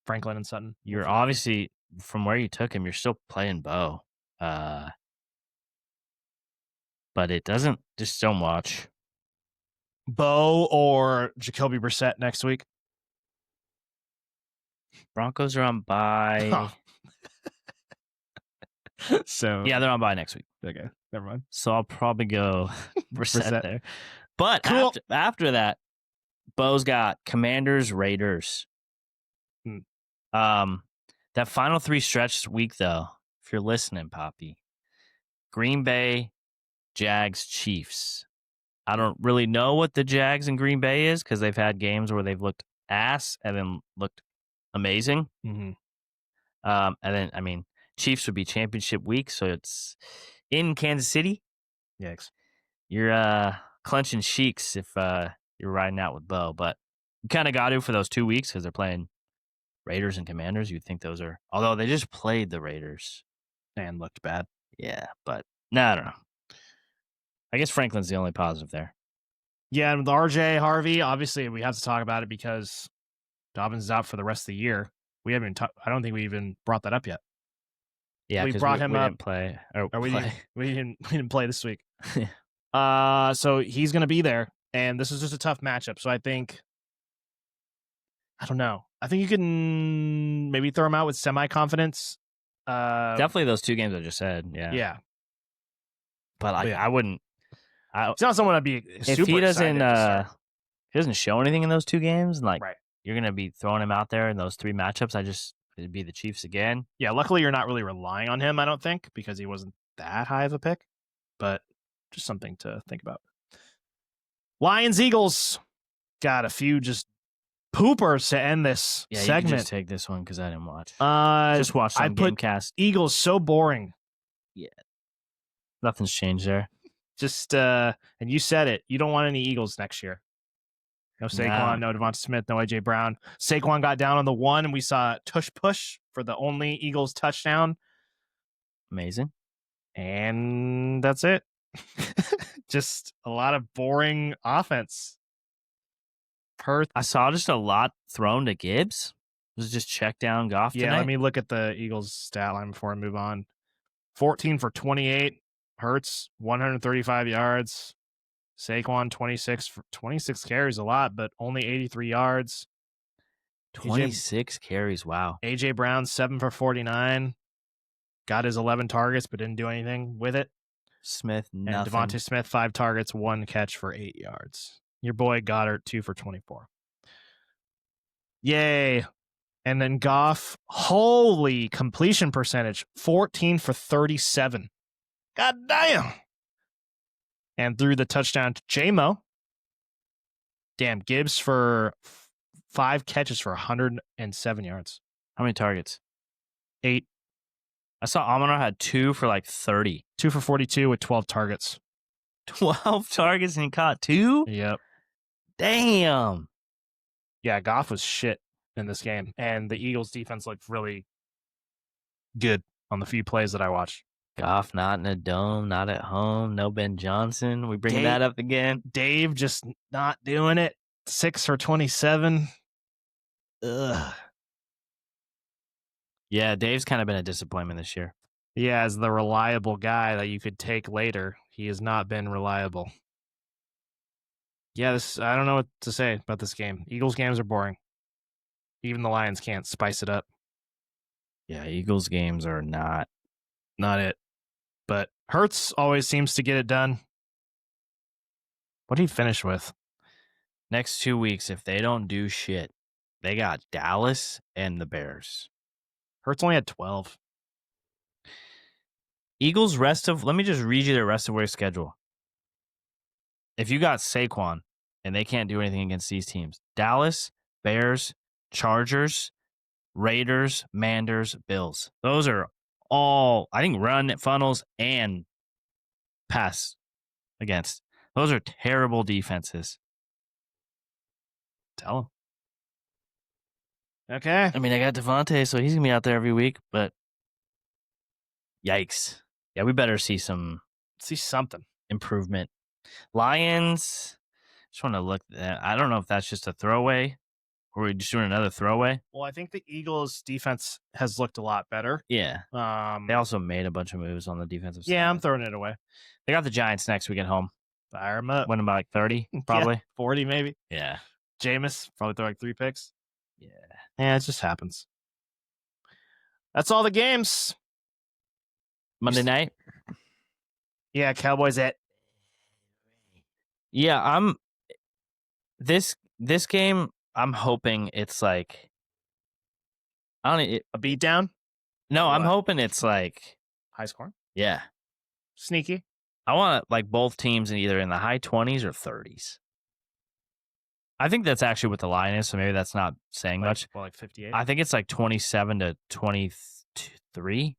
Franklin and Sutton. You're obviously, from where you took him, you're still playing Bo. But it doesn't, just don't watch. Bo or Jacoby Brissett next week? Broncos are on bye. Oh. So yeah, they're on bye next week. Okay, never mind. So I'll probably go Brissett there. But cool. after that, Bo's got Commanders, Raiders. That final 3 stretch week, though, if you're listening, Poppy, Green Bay, Jags, Chiefs. I don't really know what the Jags and Green Bay is because they've had games where they've looked ass and then looked amazing. Mm-hmm. And then, Chiefs would be championship week, so it's in Kansas City. Yikes. You're clenching cheeks if you're riding out with Bo, but you kind of got to for those 2 weeks because they're playing Raiders and Commanders. You'd think those are, although they just played the Raiders and looked bad. Yeah, but no, I don't know. I guess Franklin's the only positive there. Yeah, and with RJ Harvey, obviously we have to talk about it because Dobbins is out for the rest of the year. We haven't. I don't think we even brought that up yet. Yeah, we brought him we up. Didn't play. We didn't play this week. So he's gonna be there, and this is just a tough matchup. So I don't know. I think you can maybe throw him out with semi-confidence. Definitely those 2 games I just said. Yeah. Yeah. But I wouldn't. It's not someone I'd be super if he doesn't. excited He doesn't show anything in those 2 games, and right. You're gonna be throwing him out there in those 3 matchups. It'd be the Chiefs again. Yeah. Luckily, you're not really relying on him. I don't think because he wasn't that high of a pick, but just something to think about. Lions, Eagles got a few just poopers to end this Yeah, you segment. can just take this one because I didn't watch. Just watch I some put Gamecast. Eagles so boring. Nothing's changed there. Just and you said it. You don't want any Eagles next year. No Saquon, no Devonta Smith, no AJ Brown. Saquon got down on the 1, and we saw tush push for the only Eagles touchdown. Amazing. And that's it. Just a lot of boring offense. I saw just a lot thrown to Gibbs. Was it just check down Goff Yeah, tonight? let me look at the Eagles stat line before I move on. 14 for 28. Hurts, 135 yards. Saquon, 26 carries, a lot, but only 83 yards. 26 carries. Wow. AJ Brown, 7 for 49. Got his 11 targets, but didn't do anything with it. Smith, nothing. And Devonta Smith, 5 targets, 1 catch for 8 yards. Your boy Goddard, 2 for 24. Yay. And then Goff, holy completion percentage, 14 for 37. God damn. And threw the touchdown to J-Mo. Damn, Gibbs for 5 catches for 107 yards. How many targets? 8. I saw Amon-Ra had 2 for like 30. 2 for 42 with 12 targets. 12 targets and he caught 2? Yep. Damn. Yeah, Goff was shit in this game. And the Eagles defense looked really good on the few plays that I watched. Goff not in a dome, not at home, no Ben Johnson. We bring that up again. Dave just not doing it. 6 for 27. Ugh. Yeah, Dave's kind of been a disappointment this year. Yeah, as the reliable guy that you could take later, he has not been reliable. Yeah, I don't know what to say about this game. Eagles games are boring. Even the Lions can't spice it up. Yeah, Eagles games are not it. But Hurts always seems to get it done. What did he finish with? Next 2 weeks, if they don't do shit, they got Dallas and the Bears. Hurts only had 12. Eagles let me just read you the rest of their schedule. If you got Saquon and they can't do anything against these teams, Dallas, Bears, Chargers, Raiders, Manders, Bills. Those are all, I think, run funnels and pass against. Those are terrible defenses. Tell him. Okay. I mean, I got Devontae, so he's going to be out there every week, but yikes. Yeah, we better see something improvement. Lions, just want to look at that. I don't know if that's just a throwaway or we're just doing another throwaway. Well, I think the Eagles defense has looked a lot better. Yeah. They also made a bunch of moves on the defensive side. Yeah, I'm throwing it away. They got the Giants next week at home. Fire them up. Win them by like 30, probably. Yeah, 40 maybe. Yeah. Jameis probably throw like 3 picks. Yeah. Yeah, it just happens. That's all the games. Monday night. Yeah, Cowboys at. Yeah, this game, I'm hoping it's like, I don't know, a beatdown? No, I'm hoping it's like high score. Yeah. Sneaky. I want like both teams in either in the high 20s or 30s. I think that's actually what the line is, so maybe that's not saying much. Well, like 58. I think it's like 27 to 23.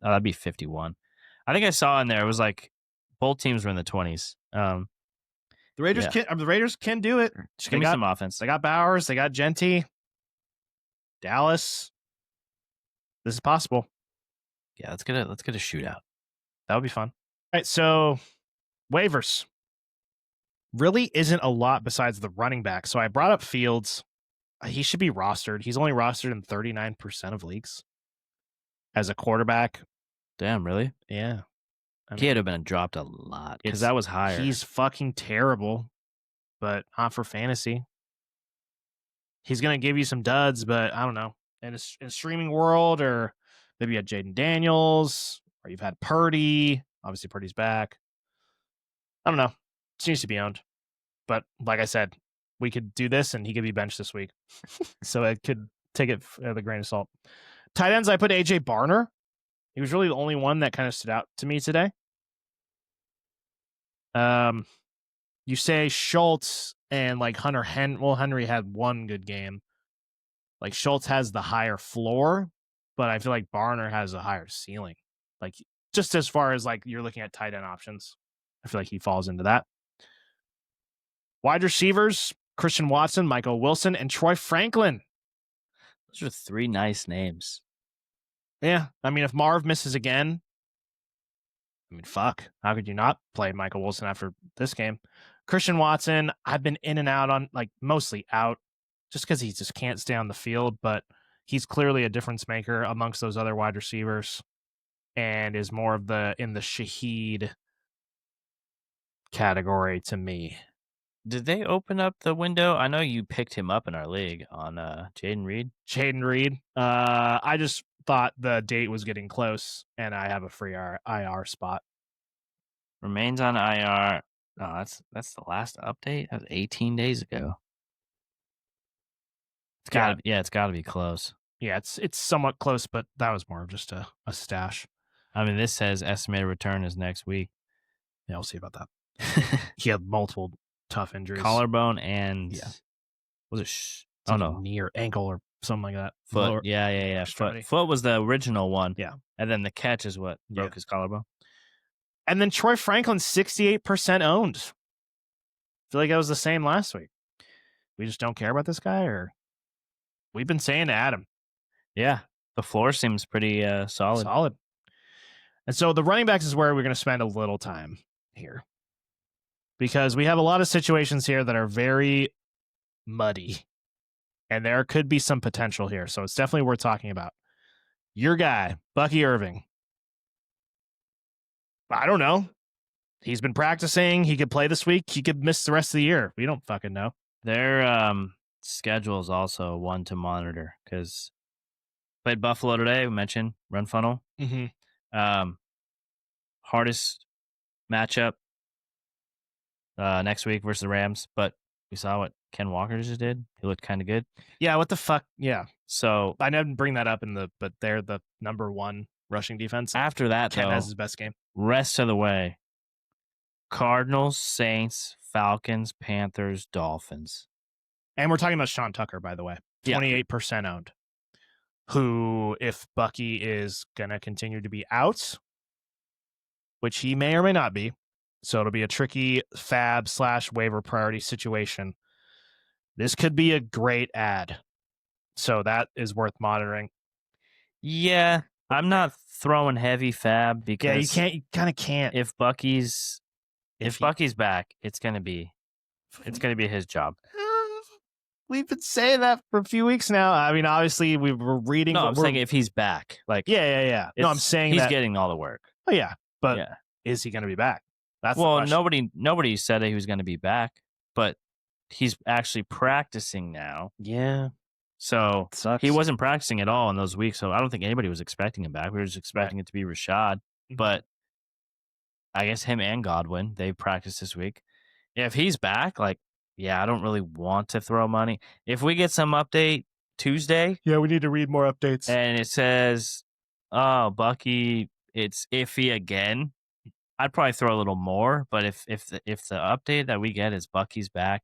That'd be 51. I think I saw in there it was like both teams were in the 20s. The Raiders can do it. Just give me some offense. They got Bowers. They got Genty. Dallas. This is possible. Yeah, let's get a shootout. That would be fun. All right, so waivers. Really isn't a lot besides the running back. So I brought up Fields. He should be rostered. He's only rostered in 39% of leagues as a quarterback. Damn, really? Yeah. He had been dropped a lot because that was higher. He's fucking terrible, but not for fantasy. He's going to give you some duds, but I don't know. In a streaming world, or maybe you had Jaden Daniels, or you've had Purdy. Obviously, Purdy's back. I don't know. It needs to be owned. But like I said, we could do this, and he could be benched this week. So I could take it with a grain of salt. Tight ends, I put AJ Barner. He was really the only one that kind of stood out to me today. you say Schultz and like Henry had one good game. Like Schultz has the higher floor, but I feel like Barner has a higher ceiling. Like just as far as like you're looking at tight end options, I feel like he falls into that. Wide receivers, Christian Watson, Michael Wilson, and Troy Franklin. Those are 3 nice names. Yeah. I mean, if Marv misses again, I mean, fuck. How could you not play Michael Wilson after this game? Christian Watson, I've been in and out on, like, mostly out just because he just can't stay on the field, but he's clearly a difference maker amongst those other wide receivers and is more of in the Shaheed category to me. Did they open up the window? I know you picked him up in our league on Jaden Reed. Jaden Reed. I just thought the date was getting close, and I have a free IR spot. Remains on IR. Oh, that's the last update. That was 18 days ago. It's got to be close. Yeah, it's somewhat close, but that was more of just a stash. I mean, this says estimated return is next week. Yeah, we'll see about that. He had multiple tough injuries. Collarbone and was it? It's oh like no, knee or ankle or something like that. foot. Lower Yeah. extremity. Foot was the original one. Yeah, and then the catch is what broke his collarbone. And then Troy Franklin, 68% owned. I feel like that was the same last week. We just don't care about this guy, or we've been saying to Adam. Yeah, the floor seems pretty solid. And so the running backs is where we're going to spend a little time here, because we have a lot of situations here that are very muddy, and there could be some potential here. So it's definitely worth talking about. Your guy, Bucky Irving. I don't know. He's been practicing. He could play this week. He could miss the rest of the year. We don't fucking know. Their schedule is also one to monitor because played Buffalo today. We mentioned run funnel. Mm-hmm. Hardest matchup next week versus the Rams, but we saw what Ken Walker just did. He looked kind of good. Yeah, what the fuck? Yeah. So I didn't bring that up but they're the number one rushing defense. After that, Ken though, has his best game. Rest of the way, Cardinals, Saints, Falcons, Panthers, Dolphins. And we're talking about Sean Tucker, by the way. 28% owned. Who, if Bucky is going to continue to be out, which he may or may not be, so it'll be a tricky fab / waiver priority situation. This could be a great ad. So that is worth monitoring. Yeah, I'm not throwing heavy fab because you kind of can't. If Bucky's back, it's gonna be his job. We've been saying that for a few weeks now. I mean, obviously we were reading. No, I'm saying if he's back, like yeah. No, I'm saying he's getting all the work. Oh yeah, but is he going to be back? That's nobody said that he was going to be back, but he's actually practicing now. Yeah. So he wasn't practicing at all in those weeks. So I don't think anybody was expecting him back. We were just expecting it to be Rashad. Mm-hmm. But I guess him and Godwin, they practiced this week. If he's back, I don't really want to throw money. If we get some update Tuesday. Yeah, we need to read more updates. And it says, oh, Bucky, it's iffy again. I'd probably throw a little more. But if the update that we get is Bucky's back.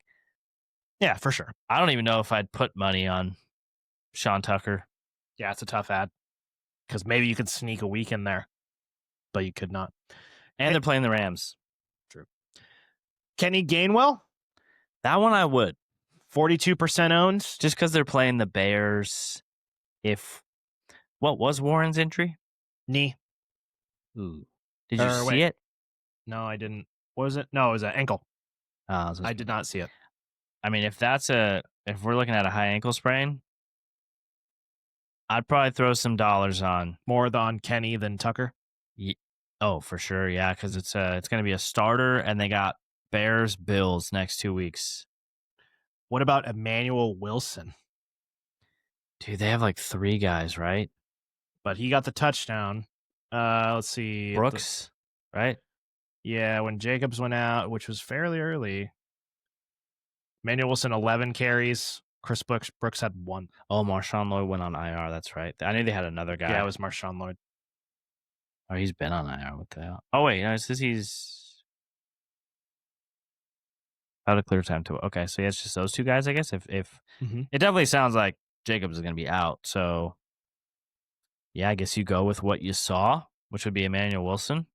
Yeah, for sure. I don't even know if I'd put money on Sean Tucker. Yeah, it's a tough ad. Because maybe you could sneak a week in there. But you could not. And they're playing the Rams. True. Kenny Gainwell? That one I would. 42% owned. Just because they're playing the Bears. What was Warren's injury? Knee. Ooh. Did you see it? No, I didn't. What was it? No, it was an ankle. I did not see it. I mean, if we're looking at a high ankle sprain, I'd probably throw some dollars on. More on Kenny than Tucker? Oh, for sure. Yeah, because it's going to be a starter, and they got Bears, Bills next 2 weeks. What about Emmanuel Wilson? Dude, they have 3 guys, right? But he got the touchdown. Let's see. Brooks, right? Yeah, when Jacobs went out, which was fairly early. Emmanuel Wilson, 11 carries. Chris Brooks had 1. Oh, Marshawn Lloyd went on IR. That's right. I knew they had another guy. Yeah, it was Marshawn Lloyd. Oh, he's been on IR. What the hell? Oh, wait. No, it says he's... Out of clear time to okay, so yeah, it's just those two guys, I guess. If Mhm. it definitely sounds like Jacobs is going to be out, so yeah, I guess you go with what you saw, which would be Emmanuel Wilson.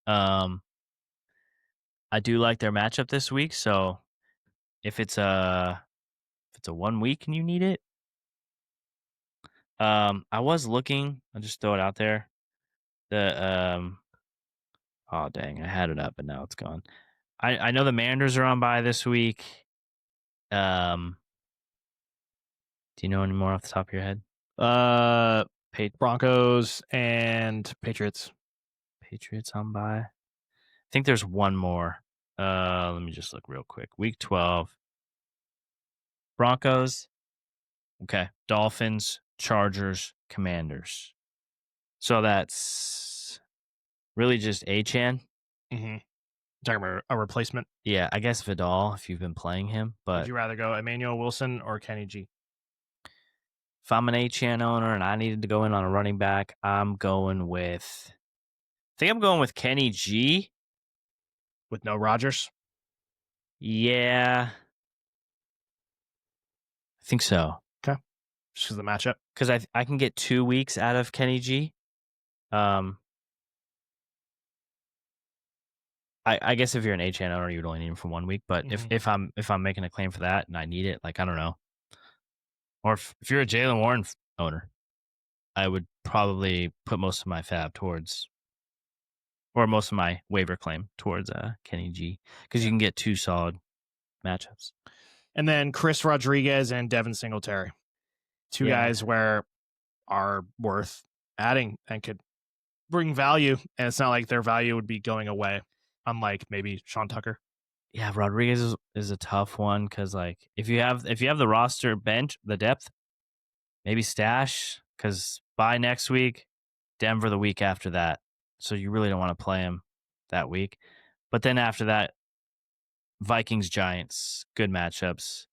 Um, I do like their matchup this week, so if it's a 1 week and you need it, I was looking. I'll just throw it out there. The oh dang, I had it up and now it's gone. I know the Mariners are on bye this week. Um, do you know any more off the top of your head? Uh, Pa- Broncos and Patriots. Patriots on bye. I think there's one more. Let me just look real quick. Week 12. Broncos. Okay. Dolphins, Chargers, Commanders. So that's really just Achan. Mm-hmm. Talking about a replacement. Yeah, I guess Vidal if you've been playing him. Would But you rather go Emmanuel Wilson or Kenny G? if I'm an Achan owner and I needed to go in on a running back, I think I'm going with Kenny G. With no Rodgers? Yeah. I think so. Okay. Just because of the matchup. Because I can get 2 weeks out of Kenny G. I guess if you're an HN owner, you'd only need him for 1 week. But if I'm making a claim for that and I need it, like I don't know. Or if you're a Jalen Warren owner, I would probably put most of my fab towards, or most of my waiver claim towards Kenny G, because you can get 2 solid matchups. And then Chris Rodriguez and Devin Singletary. Two guys where are worth adding and could bring value. And it's not like their value would be going away, unlike maybe Sean Tucker. Yeah, Rodriguez is a tough one because like if you have the roster bench, the depth, maybe stash, because by next week, Denver the week after that. So you really don't want to play him that week. But then after that, Vikings, Giants, good matchups.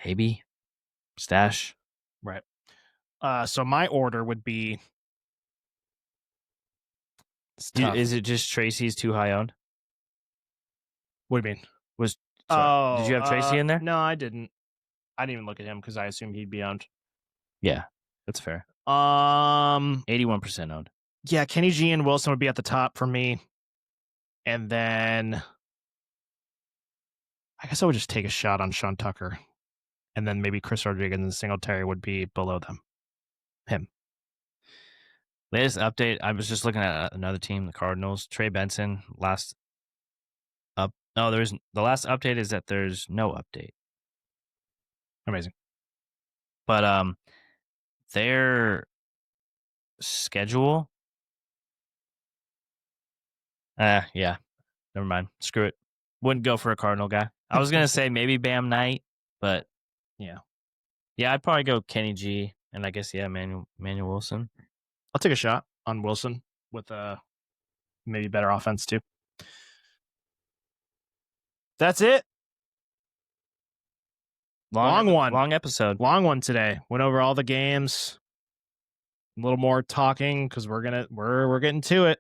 Maybe stash. Right. So my order would be. Is it just Tracy's too high owned? What do you mean? Did you have Tracy in there? No, I didn't. I didn't even look at him because I assumed he'd be owned. Yeah, that's fair. 81% owned. Yeah, Kenny G and Wilson would be at the top for me. And then I guess I would just take a shot on Sean Tucker. And then maybe Chris Rodriguez and Singletary would be below him. Latest update, I was just looking at another team, the Cardinals. Trey Benson, the last update is that there's no update. Amazing. But their schedule, yeah, never mind. Screw it. Wouldn't go for a Cardinal guy. I was gonna say maybe Bam Knight, but yeah, I'd probably go Kenny G, and I guess Emmanuel Wilson. I'll take a shot on Wilson with maybe better offense too. That's it. Long episode. Long one today. Went over all the games. A little more talking because we're getting to it.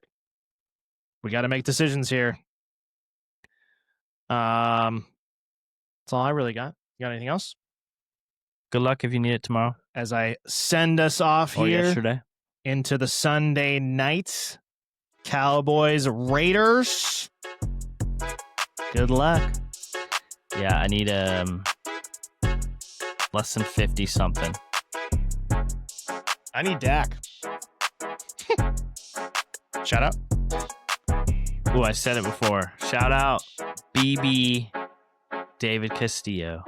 We got to make decisions here. That's all I really got. You got anything else? Good luck if you need it tomorrow. As I send us off or here yesterday into the Sunday night, Cowboys Raiders. Good luck. Yeah, I need less than 50 something. I need Dak. Shout out. Ooh, I said it before. Shout out BB David Castillo.